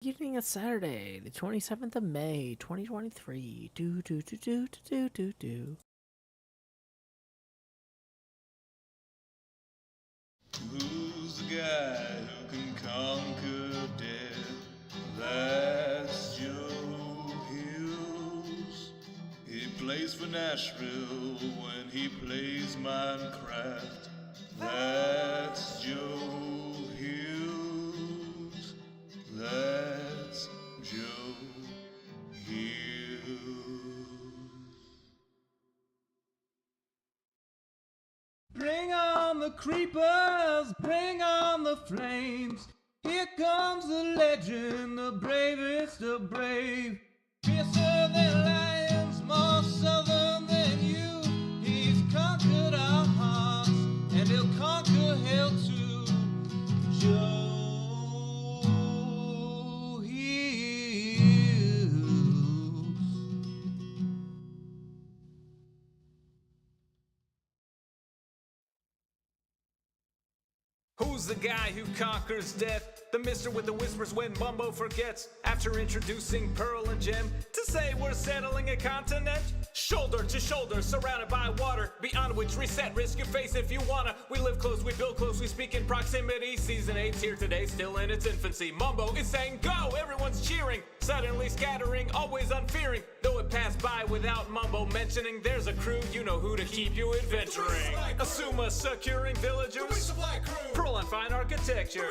Evening of Saturday, the 27th of May, 2023. Do, do, do, do, do, do, do. Who's the guy who can conquer death? That's Joe Hughes. He plays for Nashville when he plays Minecraft. That's Joe Hughes. That's Joe Hughes. Bring on the creepers, bring on the flames. Here comes the legend, the bravest of brave. Fiercer than lions, more southern than you. He's conquered our hearts, and he'll conquer hell too. Joe Hughes. Who's the guy who conquers death? The mister with the whispers when Mumbo forgets. After introducing Pearl and Gem to say we're settling a continent. Shoulder to shoulder, surrounded by water, beyond which reset, risk your face if you wanna. We live close, we build close, we speak in proximity. Season 8's here today, still in its infancy. Mumbo is saying go, everyone's cheering, suddenly scattering, always unfearing. Though it passed by without Mumbo mentioning, there's a crew, you know who to keep you adventuring. Asuma securing villagers, Pearl on fine architecture,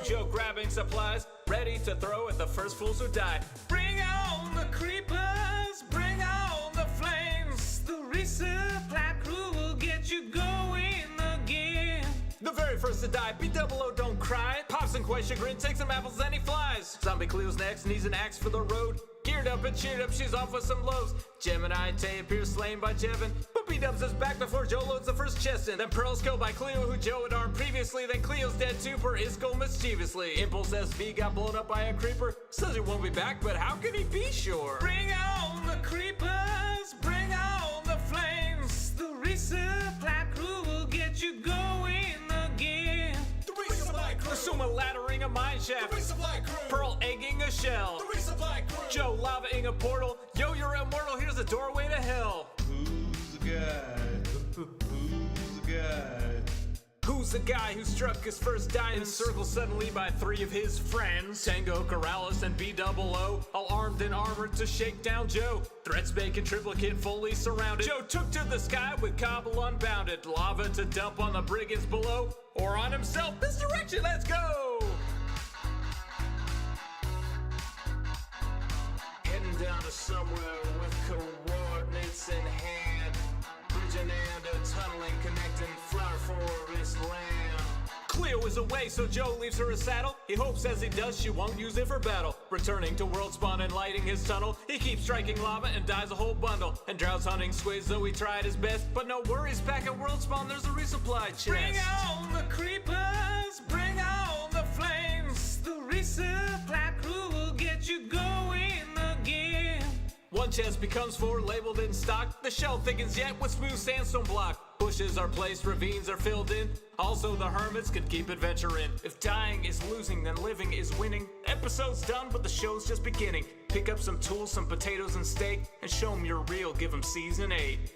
Joe grabbing supplies, ready to throw at the first fools who die. Bring on the creepers, bring on the flames. The resupply crew will get you going again. The very first to die, B-double-O don't cry. Pops and quite chagrin, takes some apples and he flies. Zombie Cleo's next, needs an axe for the road. Geared up and cheered up, she's off with some blows. Gemini and Tay appears slain by Jevin, but B-dubs is back before Joe loads the first chest in. Then Pearl's killed by Cleo, who Joe had armed previously. Then Cleo's dead too per Isco mischievously. Impulse SV got blown up by a creeper, says he won't be back, but how can he be sure? Bring on the creepers, bring on the flames. The resupply crew will get you going again. The resupply crew. Asuma laddering a mine shaft. The resupply crew. Pearl egging a shell. The resupply crew. Joe lavaing a portal. Yo, you're immortal, here's a doorway to hell. Who's the guy? Who's the guy? Who's the guy who struck his first diamond? Encircled suddenly by 3 of his friends. Tango, Corrales, and B-double-O, all armed and armored to shake down Joe. Threats bacon triplicate fully surrounded. Joe took to the sky with Cobble unbounded. Lava to dump on the brigands below, or on himself. This direction, let's go! Heading down to somewhere with coordinates in hand. Bridging and a tunneling connecting flower forest land. Cleo is away, so Joe leaves her a saddle. He hopes as he does she won't use it for battle. Returning to world spawn and lighting his tunnel, he keeps striking lava and dies a whole bundle. And drowns hunting squids, though he tried his best. But no worries, back at world spawn there's a resupply chest. Bring on the creepers, bring on the flames. The resupply crew will get you going again. One chest becomes 4 labeled in stock. The shell thickens yet with smooth sandstone block. Bushes are placed, ravines are filled in. Also the hermits can keep adventuring. If dying is losing, then living is winning. Episode's done, but the show's just beginning. Pick up some tools, some potatoes and steak, and show 'em you're real, give 'em season 8.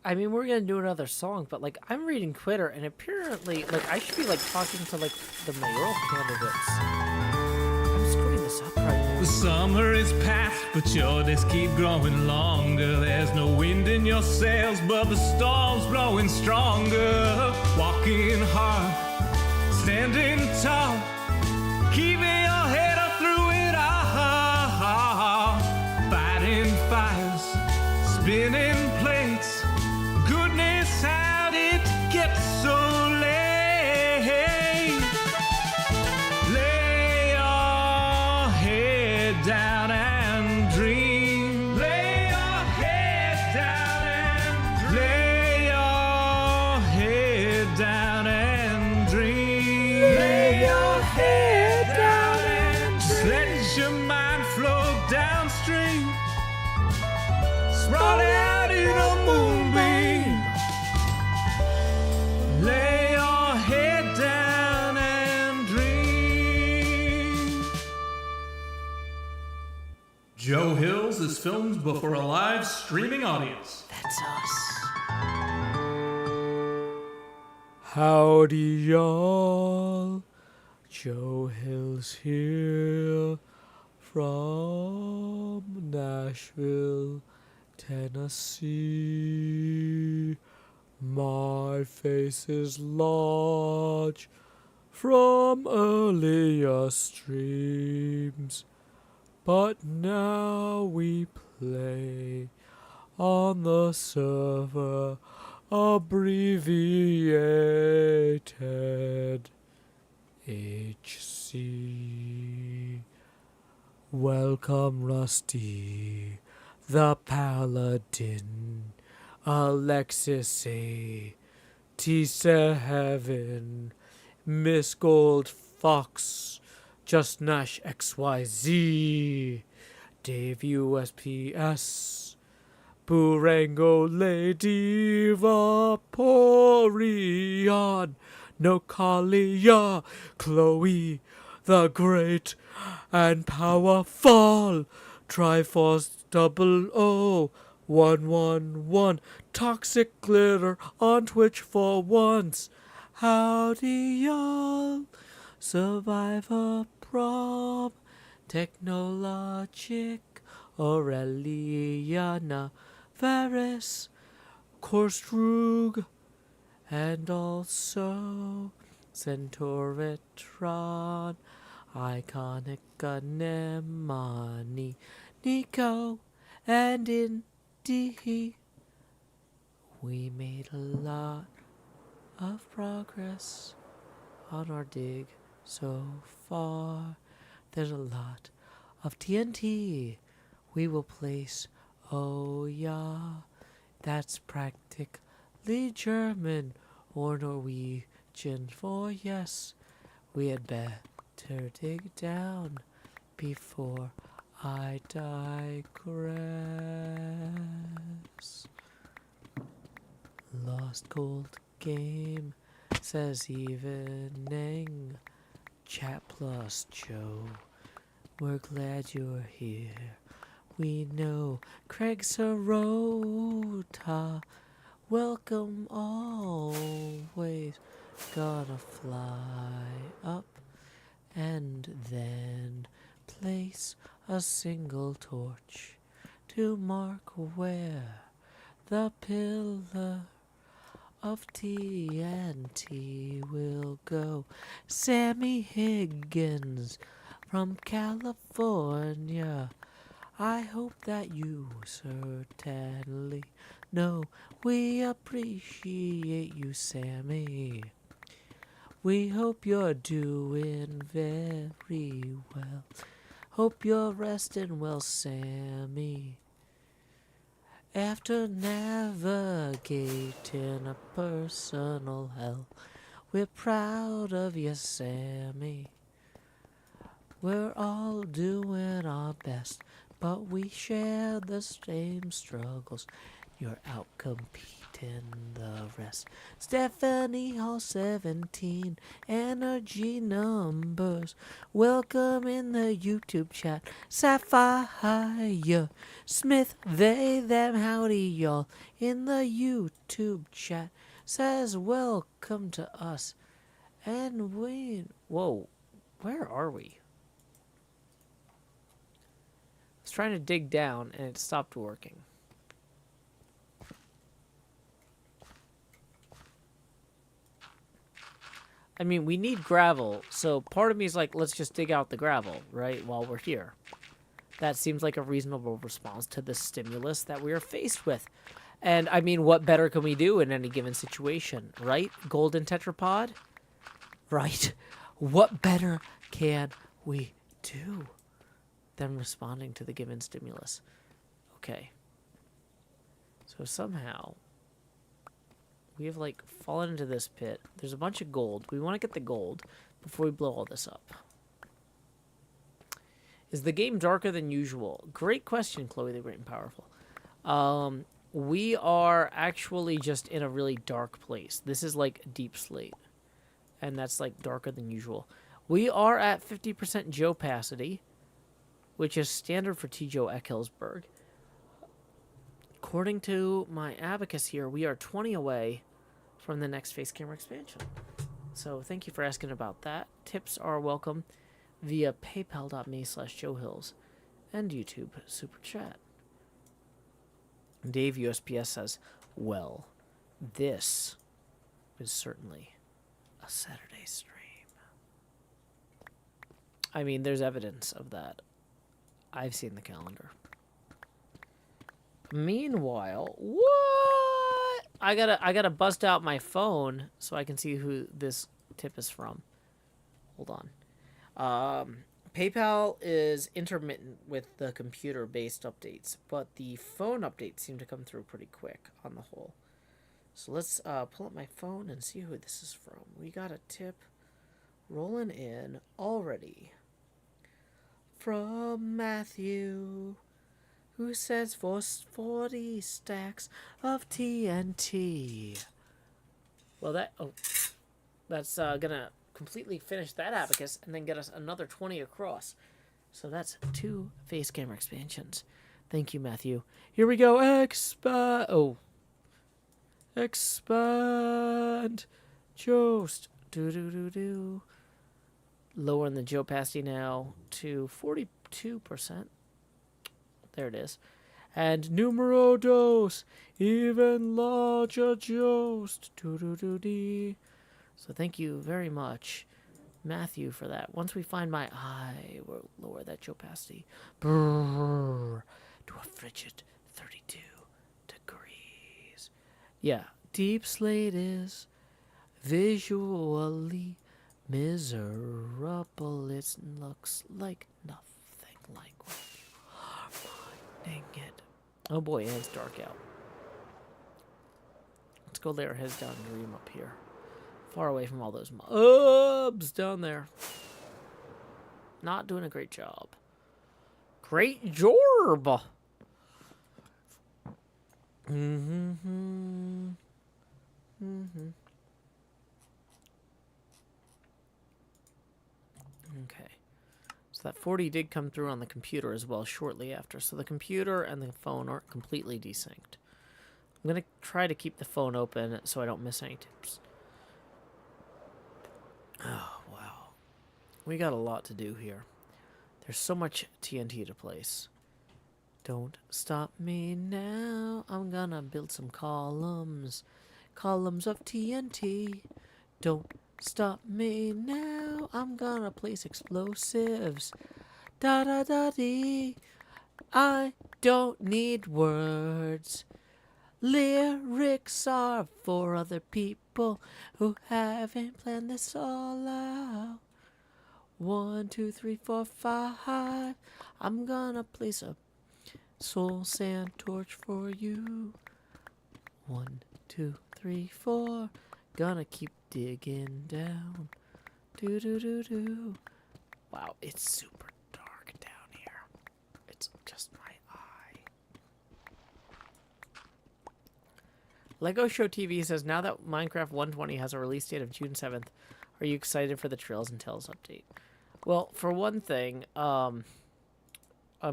I mean, we're gonna do another song, but like, I'm reading Twitter, and apparently, like, I should be like talking to like the mayoral candidates. I'm screwing this up right now. The summer is past, but your days keep growing longer. There's no wind in your sails, but the storm's blowing stronger. Walking hard, standing tall, keeping your head up through it all. Fighting fires, spinning plates. Goodness, how did it get so late? Lay your head down and dream. Lay your head down and dream. Lay your head down and dream. Lay your head down and dream. Let your mind brought out in a moonbeam. Lay your head down and dream. Joe Hills is filmed before a live streaming audience. That's us. Howdy, y'all. Joe Hills here from Nashville, Tennessee. My face is large from earlier streams, but now we play on the server abbreviated HC. Welcome, Rusty, the Paladin, Alexis A, T7, Miss Gold Fox, Just Nash XYZ, Dave USPS, Burango Lady Vaporeon, Nocalia, Chloe, the Great and Powerful, Triforce 00111, Toxic Glitter on Twitch for once. Howdy, y'all. Survivor Prom, Technologic, Aureliana, Varys, Korstrug, and also Centauritron, Iconic Anemone, Nico, and Indy. We made a lot of progress on our dig so far. There's a lot of TNT we will place. Oh yeah, that's practically German or Norwegian for yes. We had better dig down before I digress. Lost Cold Game says evening. Chat plus Joe. We're glad you're here. We know Craig Sarota. Welcome always. Gonna fly up and then place a single torch to mark where the pillar of TNT will go. Sammy Higgins from California. I hope that you certainly know we appreciate you, Sammy. We hope you're doing very well. Hope you're resting well, Sammy. After navigating a personal hell, we're proud of you, Sammy. We're all doing our best, but we share the same struggles. You're out competing the rest. Stephanie Hall 17, energy numbers. Welcome in the YouTube chat. Sapphire Smith, they, them, howdy y'all. In the YouTube chat says welcome to us. And we, whoa, where are we? I was trying to dig down and it stopped working. I mean, we need gravel, so part of me is like, let's just dig out the gravel, right, while we're here. That seems like a reasonable response to the stimulus that we are faced with. And, I mean, what better can we do in any given situation, right? Golden tetrapod? Right? What better can we do than responding to the given stimulus? Okay. So somehow we have, like, fallen into this pit. There's a bunch of gold. We want to get the gold before we blow all this up. Is the game darker than usual? Great question, Chloe the Great and Powerful. We are actually just in a really dark place. This is like deep slate, and that's like darker than usual. We are at 50% geopacity, which is standard for T-Joe Eckhillsburg. According to my abacus here, we are 20 away from the next face camera expansion. So thank you for asking about that. Tips are welcome via paypal.me/joehills and YouTube Super Chat. Dave USPS says, well, this is certainly a Saturday stream. I mean, there's evidence of that. I've seen the calendar. Meanwhile, what? I gotta bust out my phone so I can see who this tip is from. Hold on. PayPal is intermittent with the computer-based updates, but the phone updates seem to come through pretty quick on the whole. So let's pull up my phone and see who this is from. We got a tip rolling in already from Matthew, who says for 40 stacks of TNT. Well, that's gonna completely finish that abacus and then get us another 20 across. So that's 2 face camera expansions. Thank you, Matthew. Here we go. Expand. Jost. Do. Lowering the geopacity now to 42%. There it is. And numero dos. Even larger Jost. Do. So thank you very much, Matthew, for that. Once we find my eye, we'll lower that geopacity to a frigid 32 degrees. Yeah, deep slate is visually miserable. It looks like nothing like what you are finding it. Oh boy, and it's dark out. Let's go lay our heads down and dream up here. Far away from all those mobs down there. Not doing a great job. Great job! Okay. So that 40 did come through on the computer as well shortly after. So the computer and the phone aren't completely desynced. I'm going to try to keep the phone open so I don't miss any tips. Oh, wow. We got a lot to do here. There's so much TNT to place. Don't stop me now. I'm gonna build some columns. Columns of TNT. Don't stop me now. I'm gonna place explosives. Da-da-da-dee. I don't need words. Lyrics are for other people who haven't planned this all out. 1, 2, 3, 4, 5. I'm gonna place a soul sand torch for you. 1, 2, 3, 4. Gonna keep digging down. Do. Wow, it's super dark down here. It's just my eye. Lego Show TV says, now that Minecraft 120 has a release date of June 7th, are you excited for the Trails and Tales update? Well, for one thing, I'm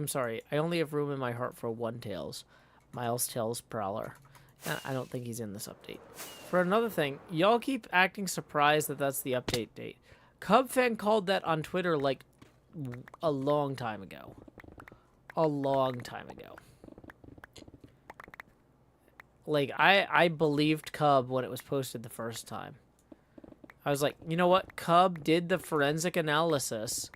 sorry, I only have room in my heart for one Tails, Miles Tails Prowler. I don't think he's in this update. For another thing, y'all keep acting surprised that that's the update date. CubFan called that on Twitter like a long time ago. A long time ago. Like, I believed Cub when it was posted the first time. I was like, you know what? Cub did the forensic analysis.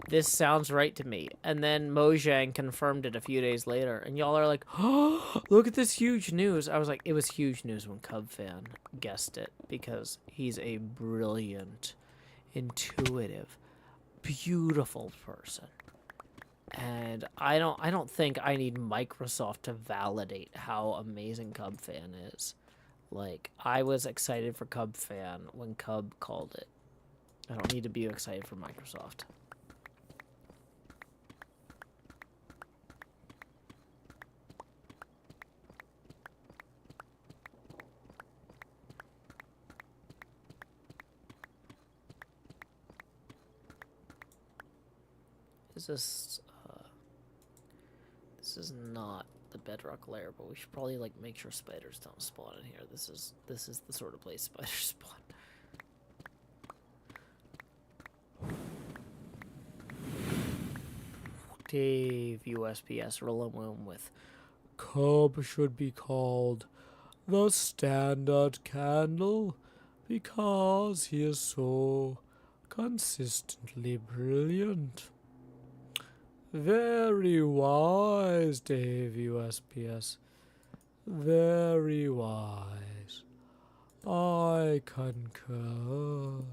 This sounds right to me. And then Mojang confirmed it a few days later. And y'all are like, oh, look at this huge news. I was like, it was huge news when CubFan guessed it. Because he's a brilliant, intuitive, beautiful person. And I don't think I need Microsoft to validate how amazing CubFan is. Like, I was excited for CubFan when Cub called it. I don't need to be excited for Microsoft. Is this, this is not the bedrock layer, but we should probably, like, make sure spiders don't spawn in here. This is the sort of place spiders spawn. Dave USPS rolling with Cub should be called the standard candle because he is so consistently brilliant. Very wise, Dave USPS. Very wise. I concur.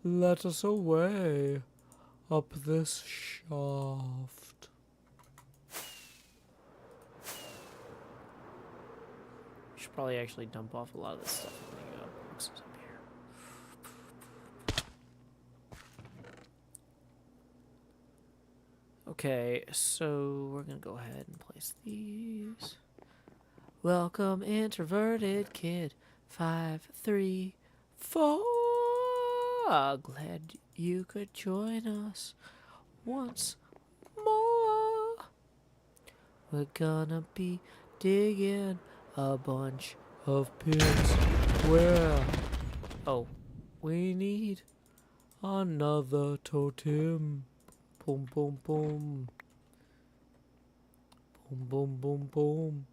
Let us away up this shaft. We should probably actually dump off a lot of this stuff when we go boxes up here. Okay, so we're gonna go ahead and place these. Welcome, introverted kid. 5, 3, 4. Glad you could join us once more. We're gonna be digging a bunch of pits where, oh, we need another totem. Boom, boom, boom. Boom, boom, boom, boom.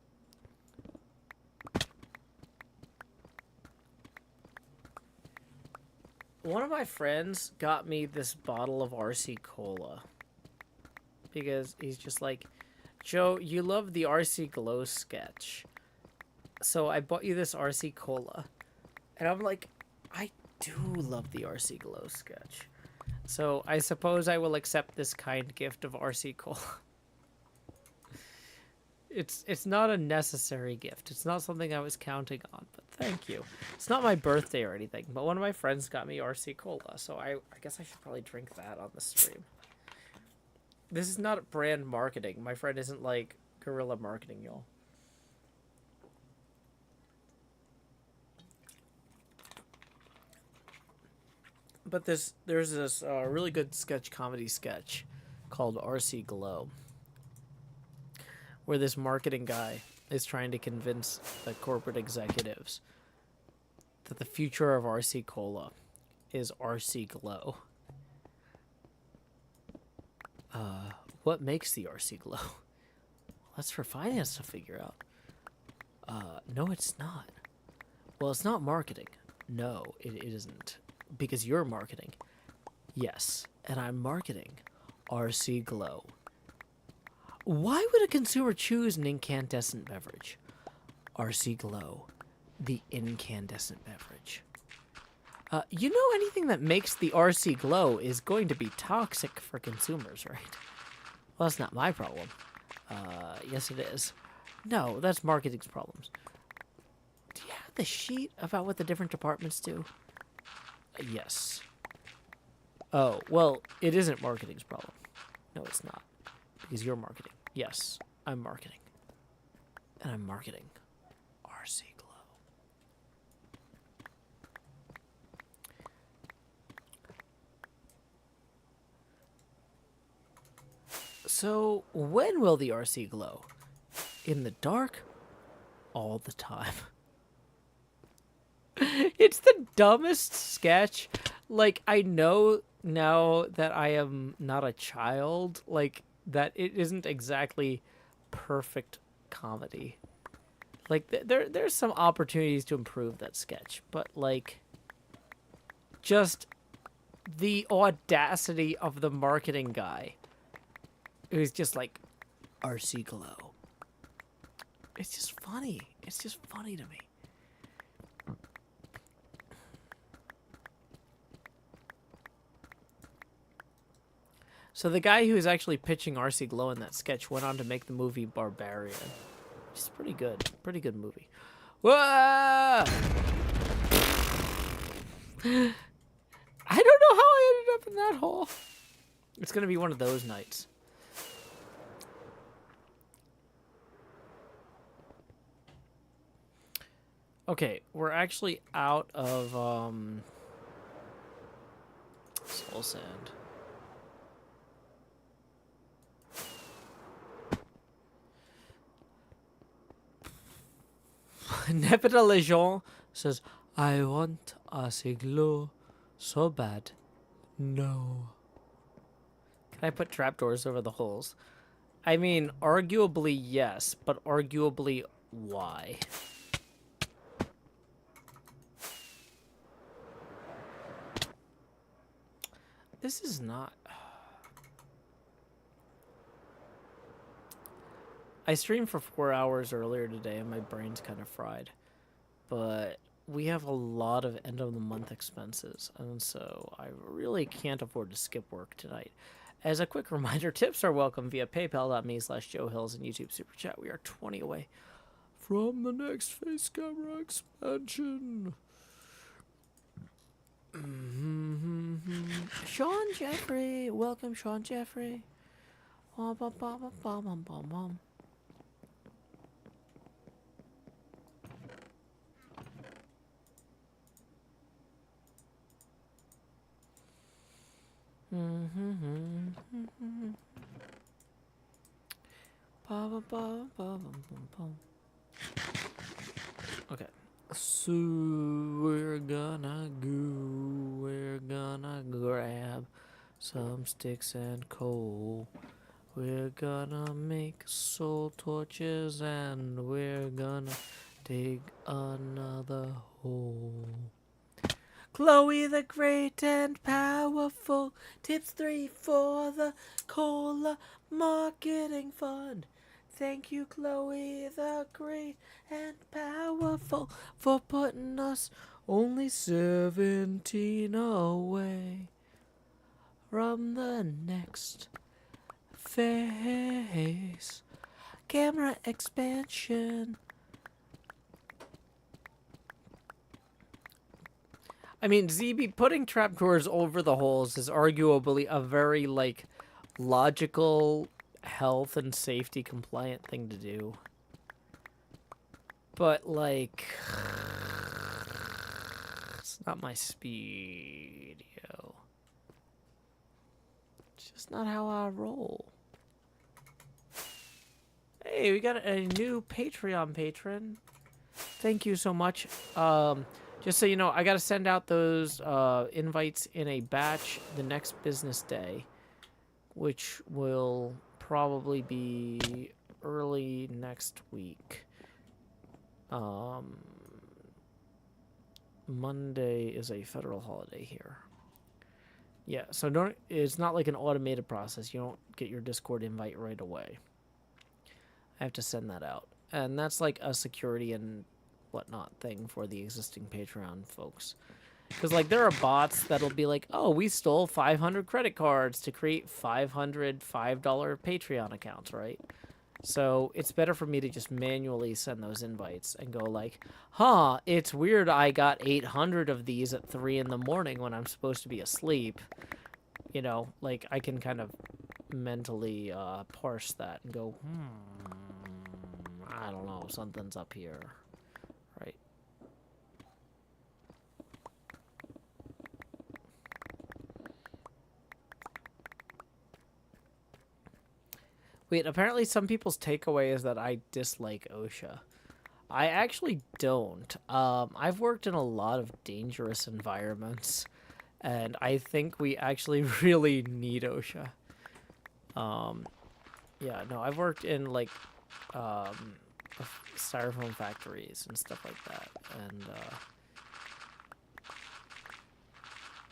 One of my friends got me this bottle of RC Cola because he's just like, Joe, you love the RC Glow sketch, so I bought you this RC Cola. And I'm like, I do love the RC Glow sketch, so I suppose I will accept this kind gift of RC Cola. It's not a necessary gift. It's not something I was counting on, but thank you. It's not my birthday or anything, but one of my friends got me RC Cola, so I guess I should probably drink that on the stream. This is not brand marketing. My friend isn't, like, guerrilla marketing, y'all. But there's this really good comedy sketch called RC Glow, where this marketing guy is trying to convince the corporate executives that the future of RC Cola is RC Glow. What makes the RC Glow? That's for finance to figure out. No, it's not. Well, it's not marketing. No, it isn't. Because you're marketing. Yes, and I'm marketing RC Glow. Why would a consumer choose an incandescent beverage? RC Glow, the incandescent beverage. You know, anything that makes the RC Glow is going to be toxic for consumers, right? Well, that's not my problem. Yes, it is. No, that's marketing's problems. Do you have the sheet about what the different departments do? Yes. Oh, well, it isn't marketing's problem. No, it's not. Because you're marketing. Yes, I'm marketing. And I'm marketing RC Glow. So, when will the RC glow? In the dark? All the time. It's the dumbest sketch. Like, I know now that I am not a child, like, that it isn't exactly perfect comedy. Like, there's some opportunities to improve that sketch, but, like, just the audacity of the marketing guy who's just like, RC Glow. It's just funny. It's just funny to me. So the guy who was actually pitching RC Glow in that sketch went on to make the movie Barbarian. Which is pretty good. Pretty good movie. Whoa! I don't know how I ended up in that hole. It's going to be one of those nights. Okay, we're actually out of soul sand. Nepeta Lejean says, I want a igloo so bad. No. Can I put trapdoors over the holes? I mean, arguably yes, but arguably why? This is not... I streamed for 4 hours earlier today and my brain's kind of fried. But we have a lot of end of the month expenses, and so I really can't afford to skip work tonight. As a quick reminder, tips are welcome via paypal.me/JoeHills and YouTube Super Chat. We are 20 away from the next face camera expansion. Sean Jeffrey, welcome Sean Jeffrey. Bum, bum, bum, bum, bum, bum, bum. Okay, so we're gonna grab some sticks and coal. We're gonna make soul torches and we're gonna dig another hole. Chloe the Great and Powerful, tips 3 for the Cola Marketing Fund. Thank you, Chloe the Great and Powerful, for putting us only 17 away from the next phase. Camera expansion. I mean, ZB, putting trapdoors over the holes is arguably a very, like, logical, health and safety compliant thing to do. But, like, it's not my speed, yo. It's just not how I roll. Hey, we got a new Patreon patron. Thank you so much. Just so you know, I got to send out those invites in a batch the next business day, which will probably be early next week. Monday is a federal holiday here. Yeah, so it's not like an automated process. You don't get your Discord invite right away. I have to send that out. And that's like a security and whatnot thing for the existing Patreon folks. Because, like, there are bots that'll be like, oh, we stole 500 credit cards to create 500 $5 Patreon accounts, right? So it's better for me to just manually send those invites and go like, huh, it's weird I got 800 of these at 3 in the morning when I'm supposed to be asleep. You know, like, I can kind of mentally parse that and go, I don't know, something's up here. Right. Wait, apparently some people's takeaway is that I dislike OSHA. I actually don't. I've worked in a lot of dangerous environments, and I think we actually really need OSHA. Yeah, no, I've worked in, like, styrofoam factories and stuff like that, and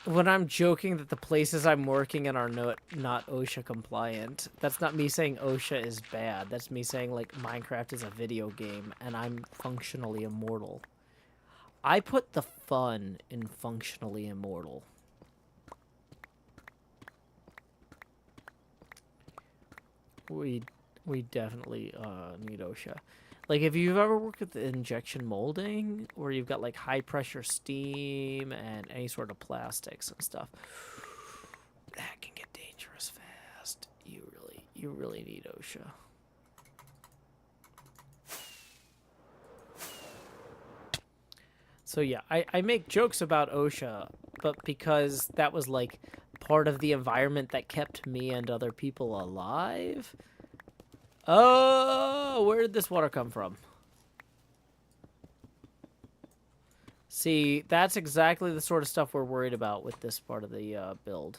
when I'm joking that the places I'm working in are not OSHA compliant, that's not me saying OSHA is bad. That's me saying, like, Minecraft is a video game and I'm functionally immortal. I put the fun in functionally immortal. We definitely need OSHA. Like, if you've ever worked with injection molding, where you've got, like, high-pressure steam and any sort of plastics and stuff, that can get dangerous fast. You really need OSHA. So, yeah, I make jokes about OSHA, but because that was, like, part of the environment that kept me and other people alive... Oh, where did this water come from? See, that's exactly the sort of stuff we're worried about with this part of the build.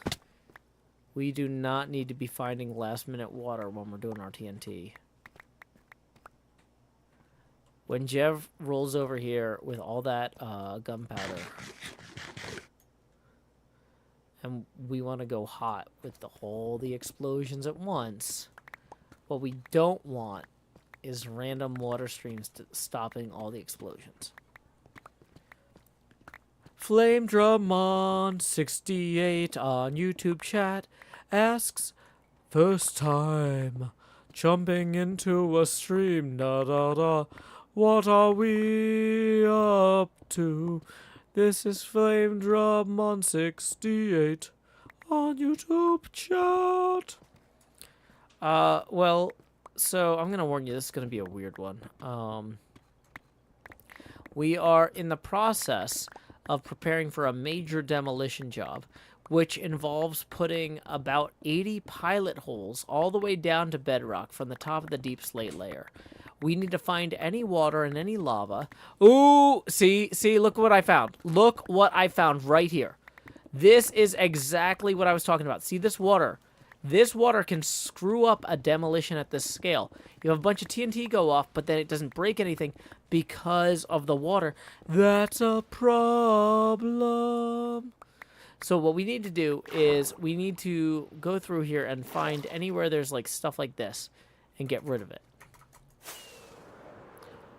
We do not need to be finding last-minute water when we're doing our TNT. When Jev rolls over here with all that gunpowder, and we want to go hot with all the explosions at once, what we don't want is random water streams stopping all the explosions. Flame Drummond 68 on YouTube chat asks, first time jumping into a stream, da da da. What are we up to? This is Flame Drummond 68 on YouTube chat. Well, so I'm gonna warn you, this is gonna be a weird one. We are in the process of preparing for a major demolition job, which involves putting about 80 pilot holes all the way down to bedrock from the top of the deep slate layer. We need to find any water and any lava. Ooh, see, look what I found. Look what I found right here. This is exactly what I was talking about. See this water? This water can screw up a demolition at this scale. You have a bunch of TNT go off, but then it doesn't break anything because of the water. That's a problem. So what we need to do is we need to go through here and find anywhere there's like stuff like this and get rid of it.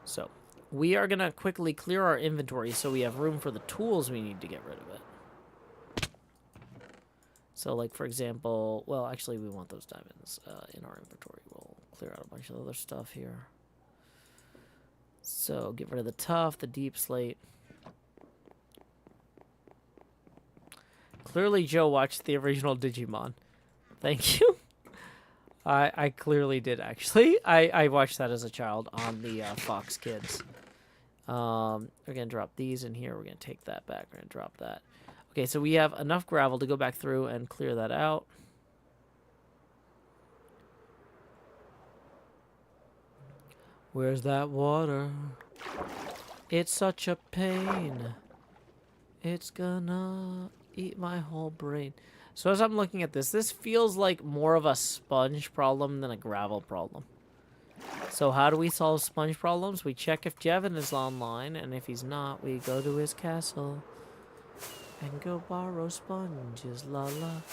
So we are going to quickly clear our inventory so we have room for the tools we need to get rid of it. So, like, for example, well, actually, we want those diamonds in our inventory. We'll clear out a bunch of other stuff here. So, get rid of the tough, the deep slate. Clearly, Joe watched the original Digimon. Thank you. I clearly did, actually. I watched that as a child on the Fox Kids. We're going to drop these in here. We're going to take that back. We're going to drop that. Okay, so we have enough gravel to go back through and clear that out. Where's that water? It's such a pain. It's gonna eat my whole brain. So as I'm looking at this, this feels like more of a sponge problem than a gravel problem. So how do we solve sponge problems? We check if Jevin is online, and if he's not, we go to his castle and go borrow sponges, la la.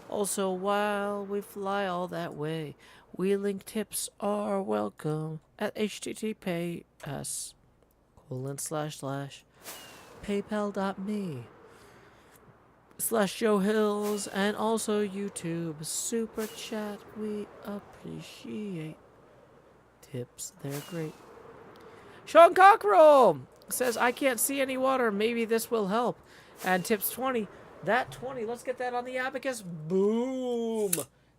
Also, while we fly all that way, wheeling tips are welcome at https://paypal.me/Joe Hills, and also YouTube super chat. We appreciate tips. They're great. Sean Cockrell says, I can't see any water. Maybe this will help. And tips 20. That 20, let's get that on the abacus. Boom.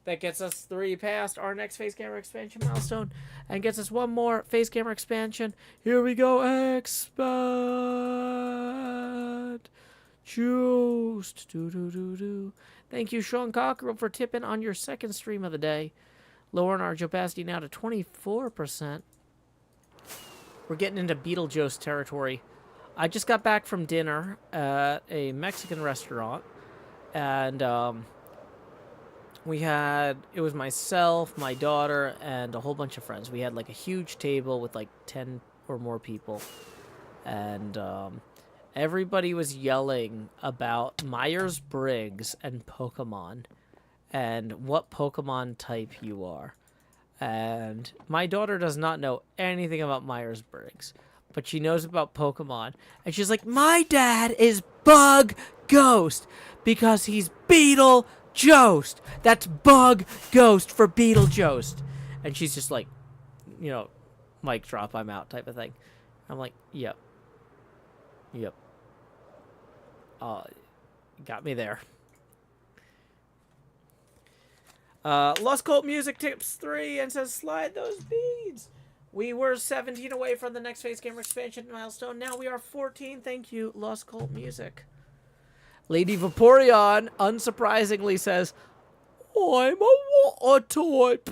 That gets us 3 past our next face camera expansion milestone and gets us 1 more face camera expansion. Here we go. Expand. Juiced. Thank you, Sean Cockrell, for tipping on your second stream of the day. Lowering our opacity now to 24%. We're getting into Beetlejuice territory. I just got back from dinner at a Mexican restaurant, and it was myself, my daughter, and a whole bunch of friends. We had like a huge table with like 10 or more people, and everybody was yelling about Myers-Briggs and Pokemon, and what Pokemon type you are. And my daughter does not know anything about Myers-Briggs, but she knows about Pokemon. And she's like, my dad is Bug Ghost because he's Beetlejost. That's Bug Ghost for Beetlejost. And she's just like, you know, mic drop, I'm out type of thing. I'm like, yep. Got me there. Lost Cult Music tips 3 and says, slide those beads. We were 17 away from the next face camera expansion milestone. Now we are 14. Thank you, Lost Cult Music. Lady Vaporeon, unsurprisingly, says, I'm a water type.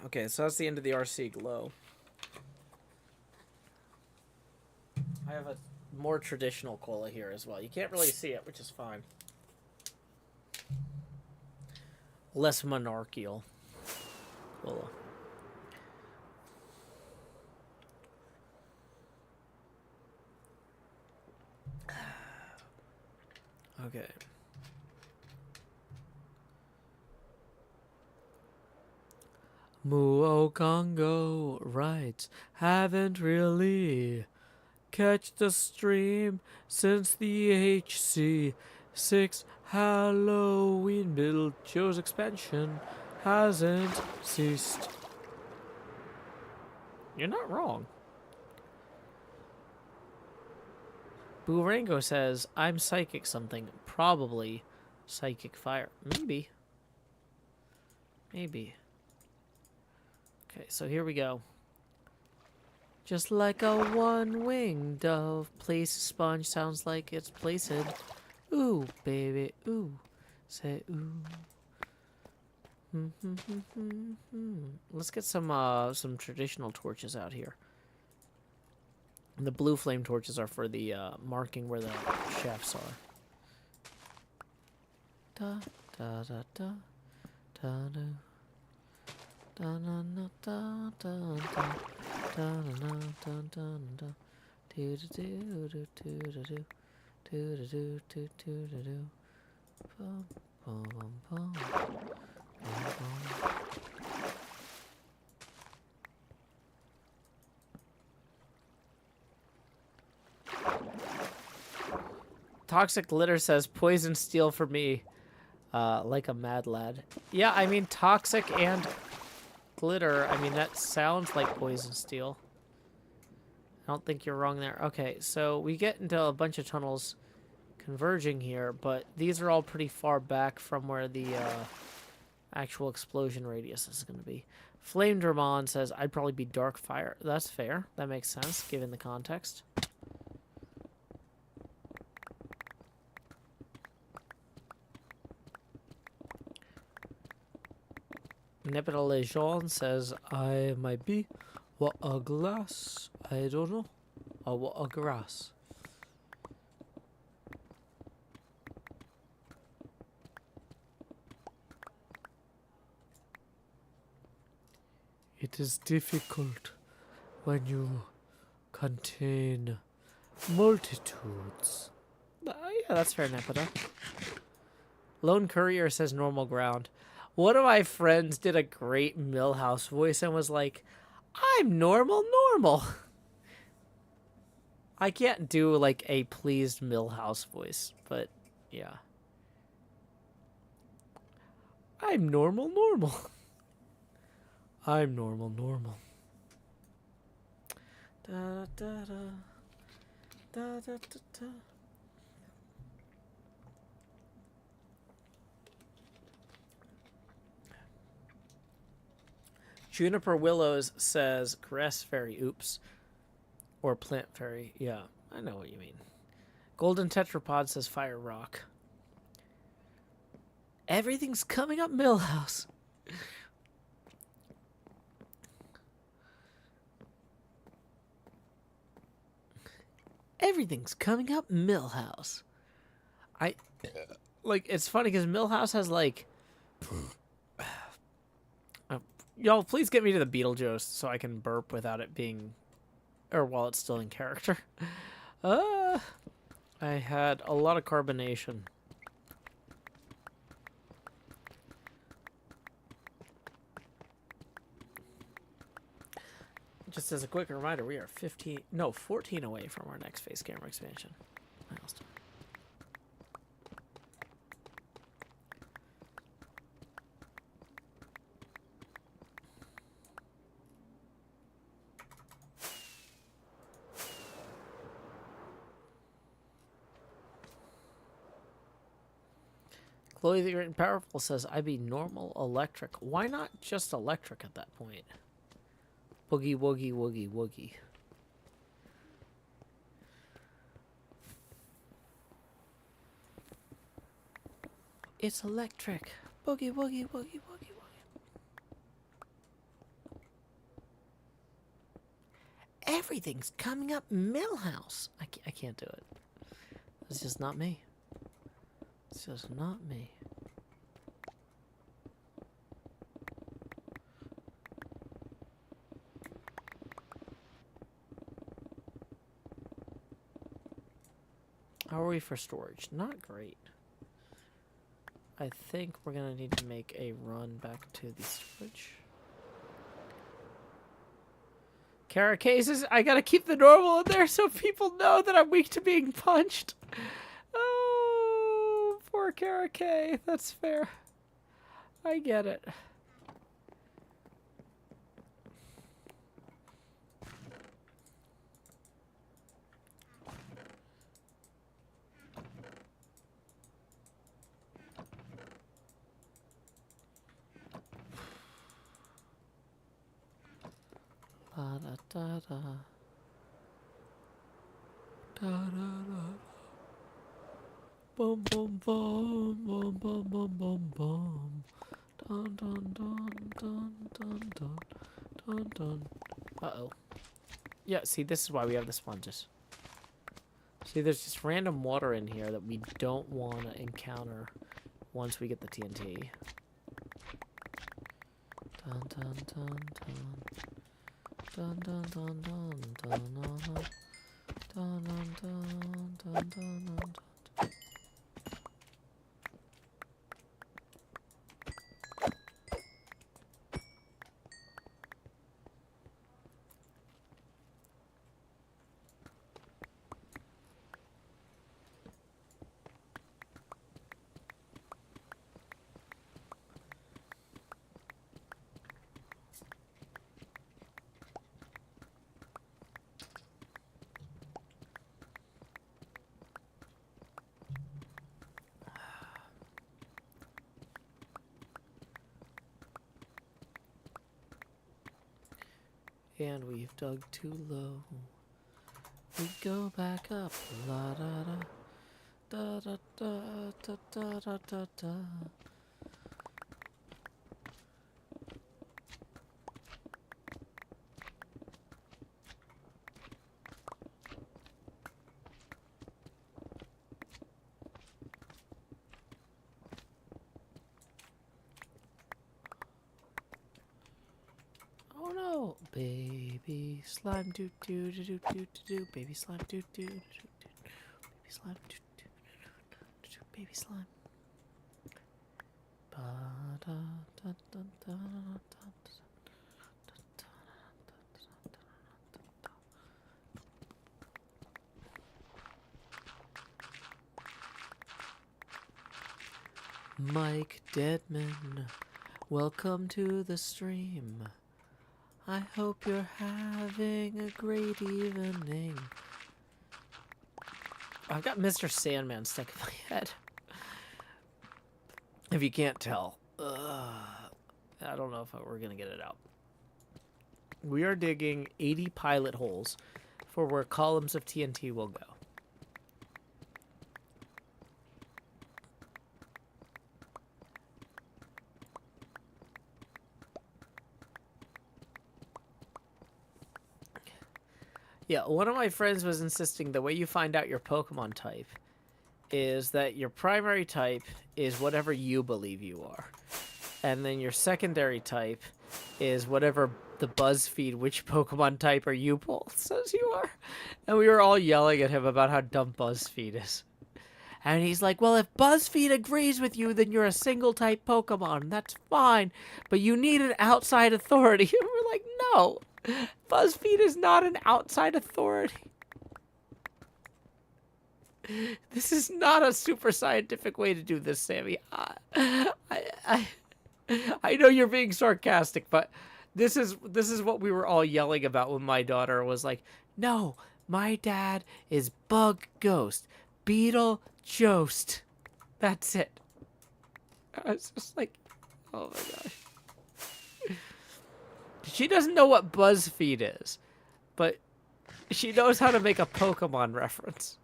Okay, so that's the end of the RC glow. I have a more traditional cola here as well. You can't really see it, which is fine. Less monarchical cola. Okay. Muo Congo writes, haven't really catch the stream since the HC6 Halloween build. Joe's expansion hasn't ceased. You're not wrong. Boorango says, I'm psychic something. Probably psychic fire. Maybe. Maybe. Okay, so here we go. Just like a one-winged dove, place sponge sounds like it's placed. Ooh, baby, ooh, say ooh. Let's get some traditional torches out here. And the blue flame torches are for the marking where the chefs are. Da da da da da da. Da da da da da da da da da da da do do do do do do do do do do do do do bum bum bum bum. Toxic Litter says poison steel for me, like a mad lad. Yeah, I mean toxic and glitter, I mean, that sounds like poison steel. I don't think you're wrong there. Okay, so we get into a bunch of tunnels converging here, but these are all pretty far back from where the actual explosion radius is going to be. Flame Dramon says, I'd probably be dark fire. That's fair. That makes sense, given the context. Nebula Lejeune says, I might be what a glass. I don't know. Or what a grass. It is difficult when you contain multitudes. Yeah, that's fair, Nepeta. Lone Courier says normal ground. One of my friends did a great Millhouse voice and was like, I'm normal. I can't do like a pleased Millhouse voice, but yeah. I'm normal. I'm normal. Da da da da da da da. Juniper Willows says Caress Fairy, oops. Or Plant Fairy, yeah, I know what you mean. Golden Tetrapod says Fire Rock. Everything's coming up Millhouse. Everything's coming up Millhouse. It's funny because Millhouse has like... Y'all, please get me to the Beetlejuice so I can burp without it being... Or while it's still in character. I had a lot of carbonation. Just as a quick reminder, we are 14 away from our next face camera expansion milestone. Chloe the Great and Powerful says, I be normal electric. Why not just electric at that point? Boogie, woogie, woogie, woogie. It's electric. Boogie, woogie, woogie, woogie, woogie. Everything's coming up Millhouse. I can't do it. It's just not me. It's just not me. How are we for storage? Not great. I think we're gonna need to make a run back to the storage. Kara cases, I gotta keep the normal in there so people know that I'm weak to being punched. Oh, poor Kara K. That's fair. I get it. Da da da da. Da da da. Boom boom boom boom boom boom boom boom. Dun dun dun dun dun dun dun dun. Uh-oh. Yeah, see, this is why we have the sponges. See, there's just random water in here that we don't want to encounter once we get the TNT. Dun dun dun dun. Dun dun dun dun dun dun dun dun dun dun dun dun. And we've dug too low. We go back up. La da da da da da da da da da. Oh no, baby slime doo doo doo doo doo doo, baby slime doo doo doo doo, baby slime doo doo doo doo, baby slime. Ba da da da da da da. Mike Deadman, welcome to the stream. I hope you're having a great evening. I've got Mr. Sandman stuck in my head. If you can't tell. I don't know if we're going to get it out. We are digging 80 pilot holes for where columns of TNT will go. Yeah, one of my friends was insisting the way you find out your Pokemon type is that your primary type is whatever you believe you are. And then your secondary type is whatever the BuzzFeed which Pokemon type are you poll says you are. And we were all yelling at him about how dumb BuzzFeed is. And he's like, well, if BuzzFeed agrees with you, then you're a single type Pokemon. That's fine. But you need an outside authority. And we're like, no. BuzzFeed is not an outside authority. This is not a super scientific way to do this, Sammy. I know you're being sarcastic, but this is what we were all yelling about when my daughter was like, no, my dad is Bug Ghost, Beetle Jost. That's it. I was just like, oh my gosh. She doesn't know what BuzzFeed is, but she knows how to make a Pokemon reference.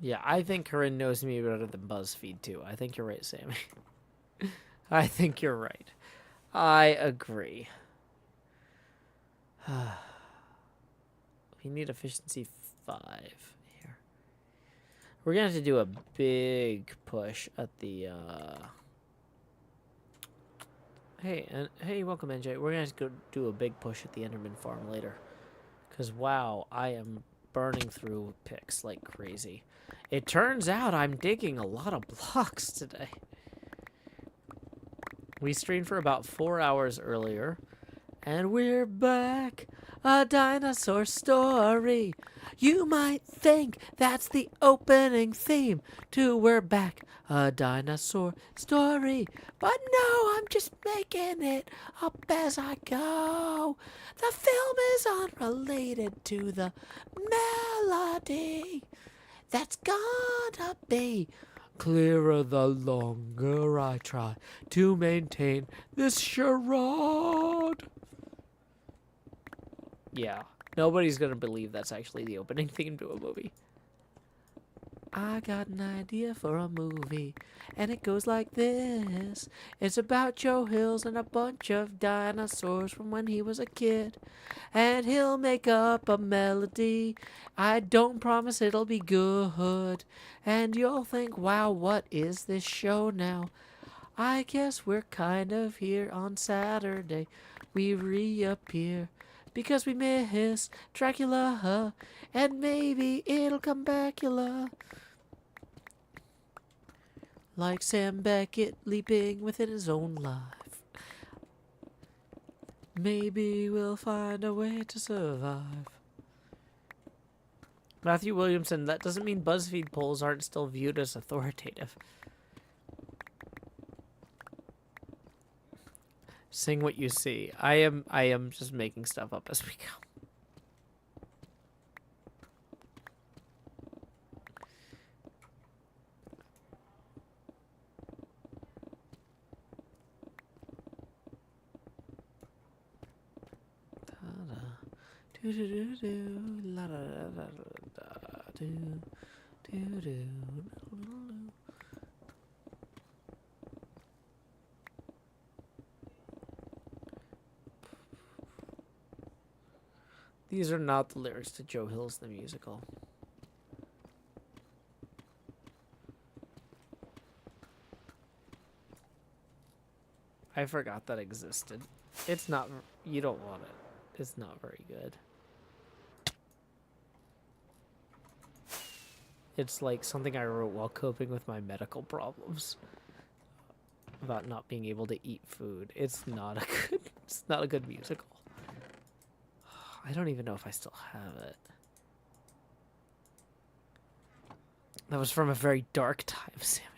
Yeah, I think Corinne knows me better than BuzzFeed, too. I think you're right, Sammy. I think you're right. I agree. We need efficiency 5 here. We're going to have to do a big push at the, Hey, welcome, NJ. We're going to go do a big push at the Enderman farm later. Because, wow, I am burning through picks like crazy. It turns out I'm digging a lot of blocks today. We streamed for about 4 hours earlier. And we're back. A dinosaur story. You might think that's the opening theme to We're Back, a dinosaur story. But no, I'm just making it up as I go. The film is unrelated to the melody. That's gonna be clearer the longer I try to maintain this charade. Yeah, nobody's gonna believe that's actually the opening theme to a movie. I got an idea for a movie, and it goes like this. It's about Joe Hills and a bunch of dinosaurs from when he was a kid. And he'll make up a melody. I don't promise it'll be good. And you'll think, wow, what is this show now? I guess we're kind of here on Saturday. We reappear because we miss Dracula, and maybe it'll come back-ula. Like Sam Beckett leaping within his own life. Maybe we'll find a way to survive. Matthew Williamson, that doesn't mean BuzzFeed polls aren't still viewed as authoritative. Sing what you see. I am just making stuff up as we go. Do do do do la da da da da do do do. These are not the lyrics to Joe Hills the musical. I forgot that existed. It's not. You don't want it. It's not very good. It's like something I wrote while coping with my medical problems about not being able to eat food. It's not a good. It's not a good musical. I don't even know if I still have it. That was from a very dark time, Sammy.